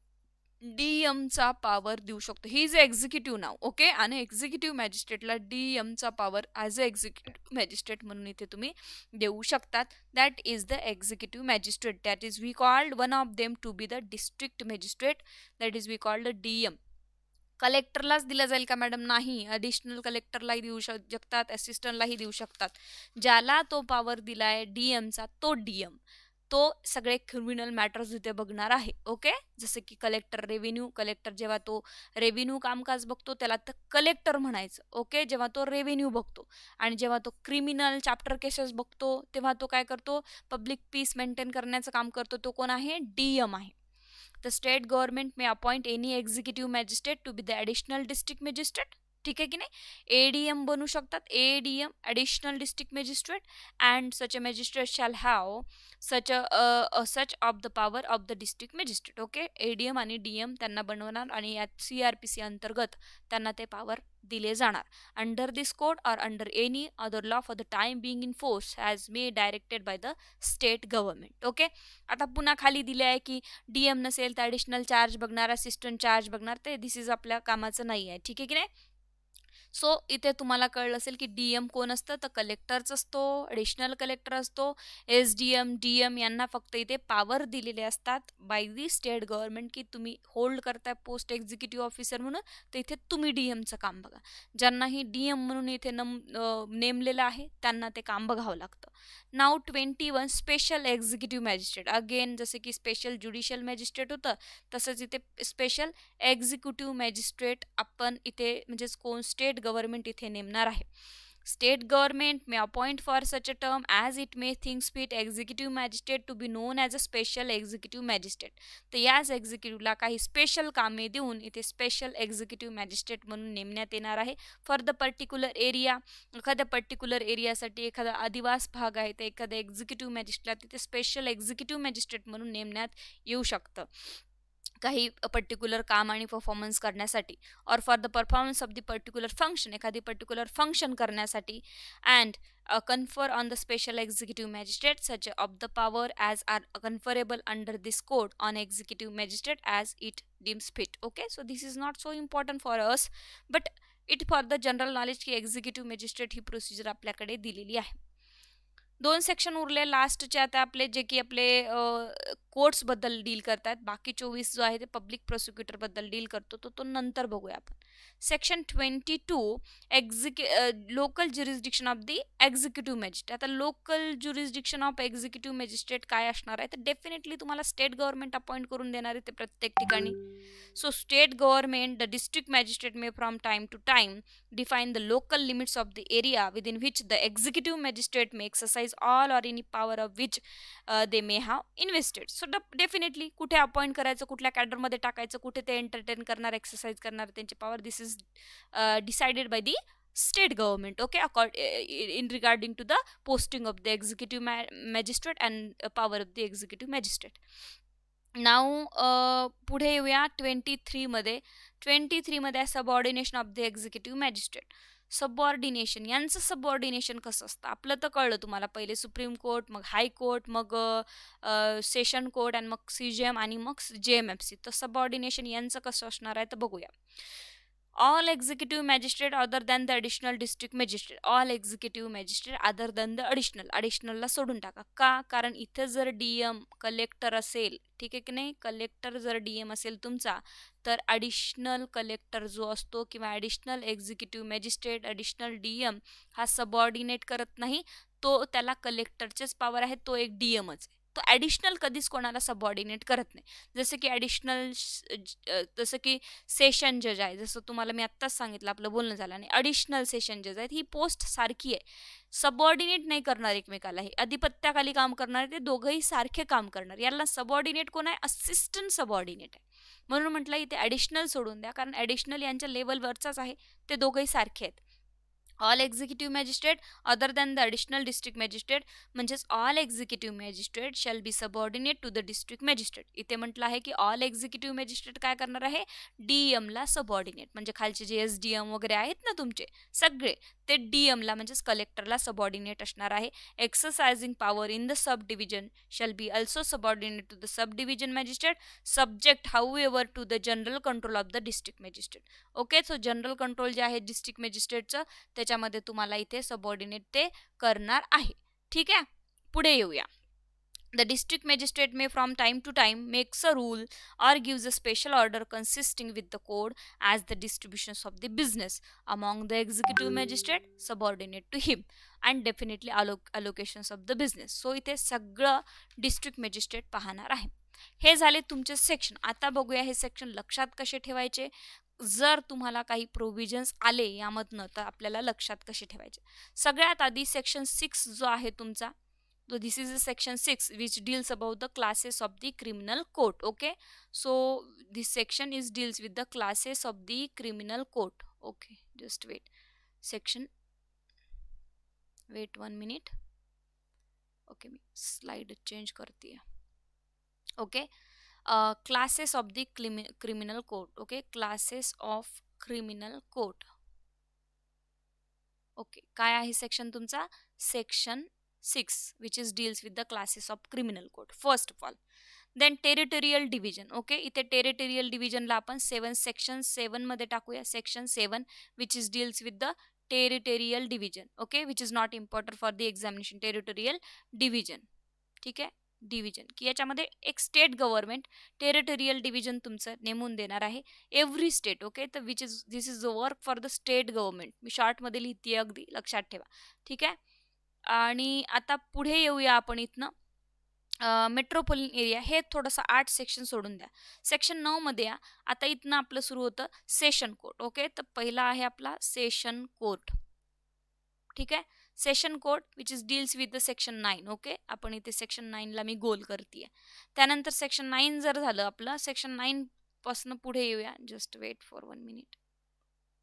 DMचा पॉवर देऊ शकतो. He is executive now. Okay, आणि एक्झिक्युटिव्ह मॅजिस्ट्रेटला DMचा power as a executive magistrate म्हणून इथे तुम्ही देऊ शकतात. That is the executive magistrate, that is we called one of them to be the district magistrate, that is we called DM. कलेक्टरलाच दिला जाईल का मॅडम? नाही, ॲडिशनल कलेक्टरलाही देऊ शकतात, असिस्टंटलाही देऊ शकतात. ज्याला तो पॉवर दिलाय DMचा तो DM, तो सगळे क्रिमिनल मॅटर्स इथे बघणार आहे. ओके, जसे की कलेक्टर जेव्हा तो रेव्हेन्यू कामकाज बघतो त्याला तर कलेक्टर म्हणायचं. ओके, जेव्हा तो रेव्हेन्यू बघतो, आणि जेव्हा तो क्रिमिनल चॅप्टर केसेस बघतो तेव्हा तो काय करतो, पब्लिक पीस मेंटेन करण्याचं काम करतो. तो कोण आहे? DM आहे. The state government may appoint any executive magistrate to be the additional district magistrate. ठीक आहे की नाही. ADM बनू शकतात, ADM additional district magistrate, and such a magistrate shall have such of the power of the district magistrate. Okay, ADM आणि DM त्यांना बनवणार आणि यात CRPC अंतर्गत त्यांना ते पॉवर दिले जाणार. अंडर दिस कोड और under any other law for the time being in force as may directed by the state government. Okay, आता पुन्हा खाली दिले आहे की DM नसेल तर ॲडिशनल चार्ज बघणार, असिस्टंट चार्ज बघणार, ते दिस इज आपल्या कामाचं नाही आहे. ठीक आहे की नाही. सो इथे तुम्हाला कळलं असेल की DM कोण असतं तर कलेक्टरच असतो, ॲडिशनल कलेक्टर असतो. SDM DM यांना फक्त इथे पॉवर दिलेले असतात बाय दी स्टेट गव्हर्नमेंट की तुम्ही होल्ड करताय पोस्ट एक्झिक्युटिव्ह ऑफिसर म्हणून, तर इथे तुम्ही DMचं काम बघा. ज्यांनाही DM म्हणून इथे नेमलेलं आहे त्यांना ते काम बघावं लागतं. नाव 21 स्पेशल एक्झिक्युटिव्ह मॅजिस्ट्रेट. अगेन जसे की स्पेशल ज्युडिशियल मॅजिस्ट्रेट होतं तसंच इथे स्पेशल एक्झिक्युटिव्ह मॅजिस्ट्रेट आपण इथे म्हणजेच कोण स्टेट गव्हर्नमेंट इथे नेमणार आहे. State government may appoint for such a term as it may things fit executive magistrate to be known as a special executive magistrate. तर याच एक्झिक्युटिव्हला काही स्पेशल कामे देऊन इथे स्पेशल एक्झिक्युटिव्ह मॅजिस्ट्रेट म्हणून नेमण्यात येणार आहे फॉर द पर्टिक्युलर एरिया. एखाद्या पर्टिक्युलर एरियासाठी एखादा आदिवास भाग आहे तर एखाद्या एक्झिक्युटिव्ह मॅजिस्ट्रेटला तिथे स्पेशल एक्झिक्युटिव्ह मॅजिस्ट्रेट म्हणून नेमण्यात येऊ शकतं काही पर्टिक्युलर काम आणि परफॉर्मन्स करण्यासाठी, और for the performance of the particular function, एखादी पर्टिक्युलर फंक्शन करण्यासाठी. And confer on the special executive magistrate such of the power as are conferable under this code on executive magistrate as it deems fit. Okay, so this is not so important for us, but it for the general knowledge की executive magistrate ही procedure आपल्याकडे दिलेली आहे. 2 section उरले लास्टचे आता आपले, जे की आपले कोर्ट्स बद्दल डील करतात. बाकी 24 जो आहे ते पब्लिक प्रोसिक्युटर बद्दल डील करतो, तो नंतर बघूया आपण. Section 22 local jurisdiction of the executive magistrate. आता local jurisdiction of executive magistrate काय असणार आहे तर डेफिनेटली तुम्हाला स्टेट गव्हर्नमेंट अपॉइंट करून देणार आहे ते प्रत्येक ठिकाणी. So state government the district magistrate may from time to time define the local limits of the area within which the executive magistrate may exercise all or any power of which they may have invested. So definitely कुठे appoint करायचं, कुठल्या कॅडरमध्ये टाकायचं, कुठे ते entertain करणार, exercise करणार त्यांची power, this is decided by the state government. Okay, in regarding to the posting of the executive magistrate and power of the executive magistrate. नाव पुढे येऊया 23 मध्ये. 23 मध्ये subordination of the executive magistrate. Subordination, यांचं subordination कसं असतं आपलं तर कळलं तुम्हाला. पहिले सुप्रीम कोर्ट, मग हाय कोर्ट, मग सेशन कोर्ट, आणि मग CJM आणि मग JMFC. तर सबऑर्डिनेशन यांचं कसं असणार आहे तर बघूया. All executive magistrate other than the additional district magistrate. All executive magistrate other than the ॲडिशनलला सोडून टाका. का? कारण इथं जर DM कलेक्टर असेल, ठीक आहे की नाही, कलेक्टर जर DM असेल तुमचा, तर ॲडिशनल कलेक्टर जो असतो किंवा additional executive magistrate, additional DM हा सबऑर्डिनेट करत नाही. तो त्याला कलेक्टरचेच पॉवर आहे, तो एक DMच आहे. तो ॲडिशनल कधीच कोणाला सबऑर्डिनेट करत नाही. जसं की ॲडिशनल जसं की सेशन जज आहे, जसं तुम्हाला मी आत्ताच सांगितलं, आपलं बोलणं झालं, आणि ॲडिशनल सेशन जज आहेत, ही पोस्ट सारखी आहे, सबऑर्डिनेट नाही करणार एकमेकाला. हे अधिपत्याखाली काम करणार, ते दोघंही सारखे काम करणार. याला सबऑर्डिनेट कोण आहे? असिस्टंट सबऑर्डिनेट आहे. म्हणून म्हटलं इथे ॲडिशनल सोडून द्या, कारण ॲडिशनल यांच्या लेवलवरचाच आहे, ते दोघंही सारखे आहेत. All executive magistrate other than the additional district magistrate, म्हणजेच all executive magistrate shall be subordinate to the district magistrate. इथे म्हटलं आहे की ऑल एक्झिक्युटिव्ह मॅजिस्ट्रेट काय करणार आहे? DMला सबऑर्डिनेट, म्हणजे खालचे जे SDM वगैरे आहेत ना तुमचे सगळे, ते DMला म्हणजेच कलेक्टरला सबऑर्डिनेट असणार आहे. Exercising power in the sub division shall be also subordinate to the sub division magistrate, subject however to the general control of the district magistrate. Okay, so general control जे आहे district मॅजिस्ट्रेटचं, त्याच्यामध्ये तुम्हाला इथे subordinate ते करणार आहे. ठीक आहे, पुढे येऊया. The district magistrate may from time to time makes a rule or gives a special order consisting with the code as the distributions of the business among the executive magistrate subordinate to him and definitely allocations of the business. So इथे सगळं district magistrate पाहणार आहे. हे झाले तुमचे section. आता बघूया हे सेक्शन लक्षात कसे ठेवायचे. जर तुम्हाला काही प्रोव्हिजन्स आले यामधनं तर आपल्याला लक्षात कसे ठेवायचे. सगळ्यात आधी सेक्शन 6 जो आहे तुमचा, so this is the section 6 which deals about the classes of the criminal code. Okay, so this section is deals with the classes of the criminal code. Okay just wait section wait 1 minute. Okay मी slide change करते. Okay classes of the criminal code. Okay classes of criminal code. Okay काय आहे section तुमचा section 6 which is deals with the classes of criminal code first of all. Then territorial division. Okay इथे territorial डिव्हिजनला आपण section 7 मध्ये टाकूया. Section 7 which is deals with the territorial division. Okay which is not important for the examination. Territorial division. ठीक आहे division की याच्यामध्ये एक स्टेट गव्हर्नमेंट टेरिटोरियल डिव्हिजन तुमचं नेमून देणार आहे एव्हरी स्टेट. ओके तर which is this is the work for the state government. मी शॉर्टमध्ये लिहिते अगदी लक्षात ठेवा. ठीक आहे आणि आता पुढे येऊया आपण इथनं मेट्रोपॉलिटन एरिया. हे थोडंसं 8 सेक्शन सोडून द्या. सेक्शन 9 मध्ये या. आता इथनं आपलं सुरू होतं सेशन कोर्ट. ओके तर पहिला आहे आपला सेशन कोर्ट. ठीक आहे session court which is deals with the section 9. Okay आपण इथे सेक्शन 9 ला मी गोल करते. त्यानंतर सेक्शन 9 जर झालं आपलं सेक्शन 9 पासून पुढे येऊया. Just wait for 1 minute.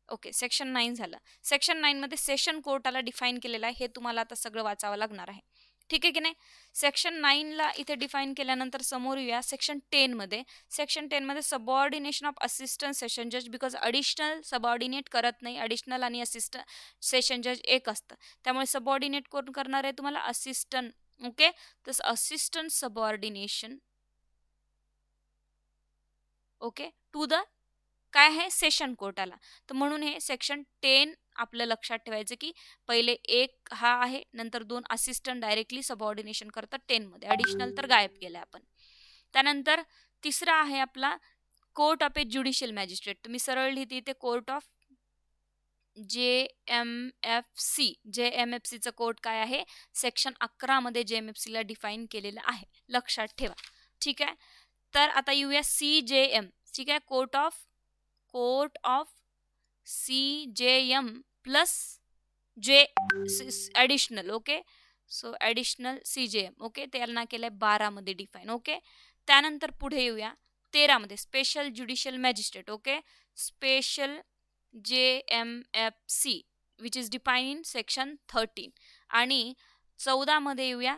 Okay section 9 झालं. सेक्शन 9 मध्ये सेशन कोर्टाला डिफाईन केलेलं आहे. हे तुम्हाला आता सगळं वाचावं लागणार आहे. ठीक आहे की नाही. सेक्शन 9 ला इथे डिफाईन केल्यानंतर समोर येऊया सेक्शन 10 मध्ये. सेक्शन 10 मध्ये सबऑर्डिनेशन ऑफ असिस्टंट सेशन जज बिकॉज अडिशनल सबऑर्डिनेट करत नाही. अडिशनल आणि असिस्टंट सेशन जज एक असतं त्यामुळे सबऑर्डिनेट कोण करणार आहे तुम्हाला असिस्टंट. ओके तर assistant subordination okay to the काय आहे सेशन कोर्टाला. तर म्हणून हे सेक्शन 10 आपलं लक्षात ठेवायचं की पहिले एक हा आहे नंतर 2 असिस्टंट डायरेक्टली सबऑर्डिनेशन करतात 10 मध्ये. ॲडिशनल तर गायब केलं आपण. त्यानंतर तिसरा आहे आपला court of A judicial magistrate. तुम्ही सरळ लिहिते इथे कोर्ट ऑफ JMFC. JMFCचं कोर्ट काय आहे सेक्शन 11 मध्ये JMFC ला डिफाईन केलेलं आहे लक्षात ठेवा. ठीक आहे तर आता येऊया CJM. ठीक आहे कोर्ट ऑफ CJM प्लस जे additional. Okay so additional CJM. Okay त्यांना केलंय 12 मध्ये डिफाईन. ओके त्यानंतर पुढे येऊया 13 मध्ये special judicial magistrate. Okay special JMFC which is define in section 13 आणि 14 मध्ये येऊया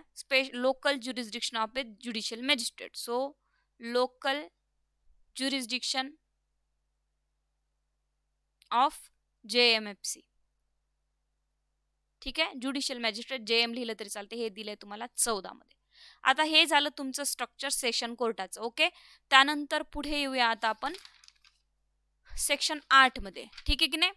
local jurisdiction of A judicial magistrate. So local jurisdiction of JMFC. ठीक आहे ज्युडिशियल मॅजिस्ट्रेट JM लिहिलं तरी चालते. हे दिलंय तुम्हाला 14 मध्ये. आता हे झालं तुमचं स्ट्रक्चर सेशन कोर्टाचं. ओके त्यानंतर पुढे येऊया आता आपण सेक्शन 8 मध्ये. ठीक आहे की नाही.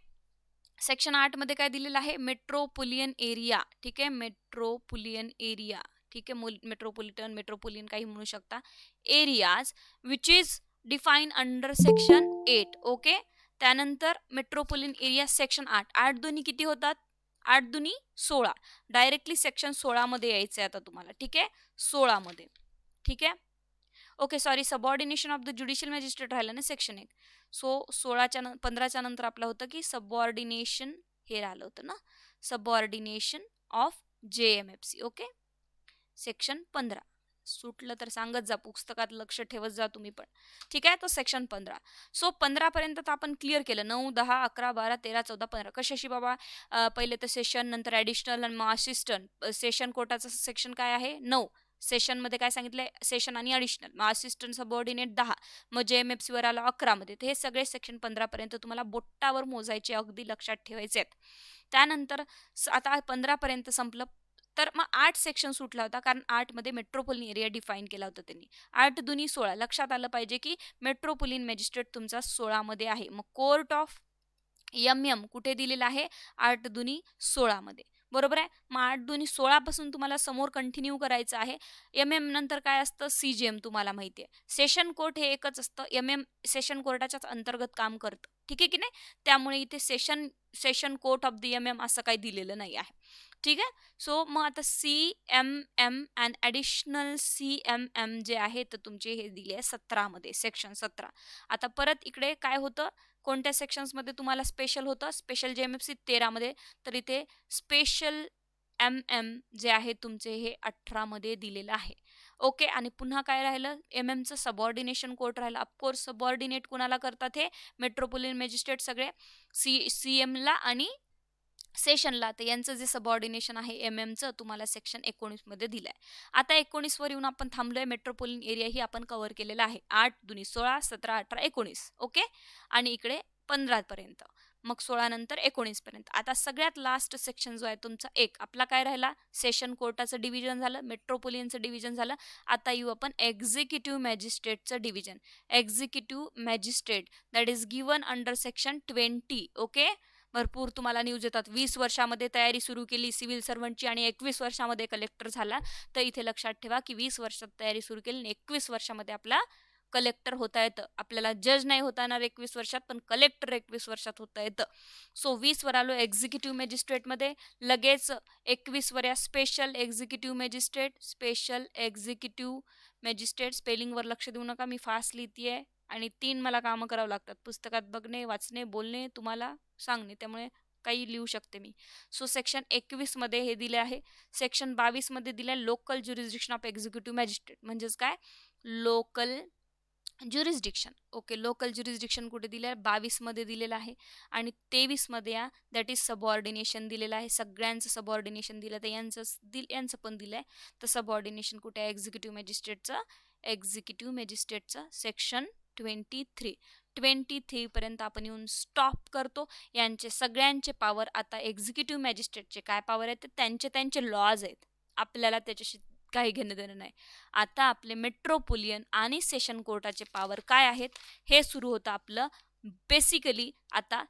सेक्शन 8 मध्ये काय दिलेलं आहे मेट्रोपोलियन एरिया. ठीक आहे मेट्रोपोलियन एरिया. ठीक आहे मेट्रोपोलियन काही म्हणू शकता. Areas which is define under section 8. Okay त्यानंतर मेट्रोपोलियन एरिया सेक्शन 8. 8 दोन्ही किती होतात 8 दुनी 16. डायरेक्टली सेक्शन 16 मध्ये यायचं आहे आता तुम्हाला. ठीक आहे 16 मध्ये. ठीक आहे okay sorry subordination of the judicial magistrate राहिलं ना सेक्शन 1. सो 15च्या नंतर आपलं होतं की सबऑर्डिनेशन हे राहिलं होतं ना subordination of JMFC. Okay section 15 सुटलं तर सांगत जा पुस्तकात लक्ष ठेवत जा तुम्ही पण. ठीक आहे तो सेक्शन 15. सो 15 पर्यंत आपण क्लिअर केलं. 9 10 11 12 13 14 15 कशाशी बाबा पहिले तर सेशन नंतर ॲडिशनल आणि मग असिस्टंट. सेशन कोर्टाचं सेक्शन काय आहे 9. सेशन मध्ये काय सांगितलंय सेशन आणि ॲडिशनल मग असिस्टंट सबऑर्डिनेट 10 मग JMFC वर आला 11 मध्ये. हे सगळे सेक्शन 15 पर्यंत तुम्हाला बोटावर मोजायचे अगदी लक्षात ठेवायचे आहेत. त्यानंतर आता 15 पर्यंत संपलं तर मग 8 सेक्शन सुटला होता कारण 8 मध्ये मेट्रोपोलियन एरिया डिफाईन केला होता त्यांनी. 8 दुनी 16 लक्षात आलं पाहिजे की मेट्रोपोलियन मॅजिस्ट्रेट तुमचा 16 मध्ये आहे. मग कोर्ट ऑफ MM कुठे दिलेला आहे 8 दुनी 16 मध्ये. बरोबर आहे मग 8 दुनी 16 पासून तुम्हाला समोर कंटिन्यू करायचं आहे. MM नंतर काय असतं CJM तुम्हाला माहिती आहे. सेशन कोर्ट हे एकच असतं. MM सेशन कोर्टाच्याच अंतर्गत काम करतं. ठीक आहे की नाही त्यामुळे इथे session court of the MM असं काही दिलेलं नाही आहे. ठीक आहे सो मग आता CMM अँड ॲडिशनल CMM जे आहे तर तुमचे हे दिले आहे 17 मध्ये सेक्शन 17. आता परत इकडे काय होतं कोणत्या सेक्शन्समध्ये तुम्हाला स्पेशल होतं स्पेशल JMFC 13 मध्ये तर इथे स्पेशल MM जे आहे तुमचे हे 18 मध्ये दिलेलं आहे. ओके. आणि पुन्हा काय राहिलं, एमएमचं सबऑर्डिनेशन कोर्ट राहिलं. ऑफकोर्स सबऑर्डिनेट कुणाला करतात, हे मेट्रोपोलिटन मॅजिस्ट्रेट सगळे सीएमला आणि सेशनला. तर यांचं जे सबऑर्डिनेशन आहे एमएमचं तुम्हाला सेक्शन 19 मध्ये दिलंय. आता 19 वर येऊन आपण थांबलोय. मेट्रोपोलिटन एरिया ही आपण कव्हर केलेला आहे. 8 दुनी 16, 17, 18, 19. ओके. आणि इकडे 15 पर्यंत, मग 16 नंतर 19 पर्यंत. आता सगळ्यात लास्ट सेक्शन जो आहे तुमचा एक आपला काय राहिला, सेशन कोर्टाचं डिव्हिजन झालं, मेट्रोपोलिटनचं डिव्हिजन झालं. आता येऊ आपण एक्झिक्युटिव्ह मॅजिस्ट्रेटचं division. Executive magistrate that is given under section 20. Okay. भरपूर तुम्हाला न्यूज येतात, 20 वर्षामध्ये तयारी सुरू केली सिव्हिल सर्वंटची आणि 21 वर्षामध्ये कलेक्टर झाला. तर इथे लक्षात ठेवा की 20 वर्षात तयारी सुरू केली आणि 21 वर्षामध्ये आपला कलेक्टर होता येतं. आपल्याला जज नाही होता येणार 21 वर्षात, पण कलेक्टर 21 वर्षात होता येतं. सो 20 वर आलो एक्झिक्युटिव्ह मॅजिस्ट्रेटमध्ये. लगेच 21 वर या special executive magistrate. Special executive magistrate स्पेलिंगवर लक्ष देऊ नका, मी फास्ट लिहितीये आणि 3 मला कामं करावं लागतात, पुस्तकात बघणे, वाचणे, बोलणे, तुम्हाला सांगणे, त्यामुळे काही लिहू शकते मी. सो सेक्शन 21 मध्ये हे दिले आहे. सेक्शन 22 मध्ये दिले local jurisdiction of executive magistrate. म्हणजेच काय, local jurisdiction. Okay. Local jurisdiction कुठे दिलं आहे, 22 मध्ये दिलेलं आहे. आणि 23 मध्ये या दॅट इज सबऑर्डिनेशन दिलेलं आहे. सगळ्यांचं सबऑर्डिनेशन दिलं, तर यांचं पण दिलं आहे. तर सबऑर्डिनेशन कुठे आहे, एक्झिक्युटिव्ह मॅजिस्ट्रेटचं सेक्शन 23 पर्यंत आपण येऊन स्टॉप करतो. यांचे सगळ्यांचे पॉवर, आता एक्झिक्युटिव्ह मॅजिस्ट्रेटचे काय पॉवर आहेत, त्यांचे लॉज आहेत, आपल्याला त्याच्याशी काही घेणं देणं नाही. आता आपले मेट्रोपोलियन आणि सेशन कोर्टाचे पॉवर काय आहेत हे सुरू होतं आपलं. बेसिकली आता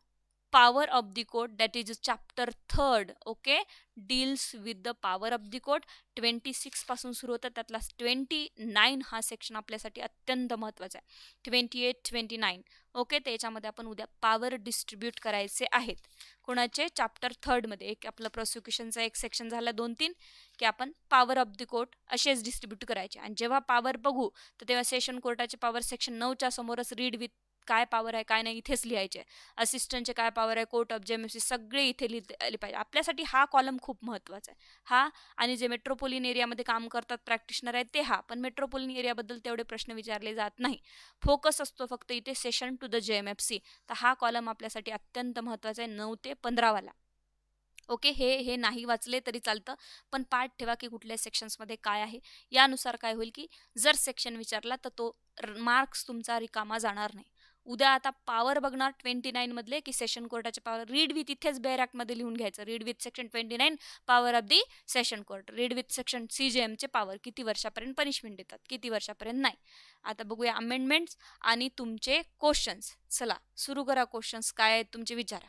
power of the court that is chapter 3. Okay. Deals with the power of the court. 26 पासून सुरू होतं, त्यातला 29 हा सेक्शन आपल्यासाठी अत्यंत महत्त्वाचा आहे. 28, 29. ओके. त्याच्यामध्ये आपण उद्या पॉवर डिस्ट्रीब्यूट करायचे आहेत. कोणाचे, चॅप्टर 3 मध्ये. एक आपलं प्रोसिक्युशनचा एक सेक्शन झाला 2-3 की आपण पॉवर ऑफ द कोर्ट असेच डिस्ट्रीब्यूट करायचे. आणि जेव्हा पॉवर बघू तर तेव्हा सेशन कोर्टाचे पॉवर सेक्शन 9च्या समोरच रीड विथ काय पॉवर आहे काय नाही इथेच लिहायचे. असिस्टंटचे काय पॉवर आहे, कोर्ट ऑफ जेएमएफसी सगळे इथे लिहिले पाहिजे. आपल्यासाठी हा कॉलम खूप महत्त्वाचा आहे. हा आणि जे मेट्रोपोलिटन एरियामध्ये काम करतात प्रॅक्टिशनर आहेत ते हा. पण मेट्रोपोलिटन एरियाबद्दल तेवढे प्रश्न विचारले जात नाही. फोकस असतो फक्त इथे सेशन टू द जेएमएफसी. तर हा कॉलम आपल्यासाठी अत्यंत महत्त्वाचा आहे, 9 ते 15 वाला. ओके. हे नाही वाचले तरी चालतं, पण पाठ ठेवा की कुठल्या सेक्शन्समध्ये काय आहे. यानुसार काय होईल की जर सेक्शन विचारला तर तो मार्क्स तुमचा रिकामा जाणार नाही. उद्या आता पॉवर बघणार 29 मधले की सेशन कोर्टाचे पॉवर रीड विथ इथेच बेअर ॲक्टमध्ये लिहून घ्यायचं. Read with section 29 power of the session court. Read with section CJMचे पॉवर किती वर्षापर्यंत पनिशमेंट देतात, किती वर्षापर्यंत नाही. आता बघूया अमेंडमेंट्स आणि तुमचे क्वेश्चन्स. चला सुरू करा. क्वेश्चन्स काय आहेत तुमचे विचारा.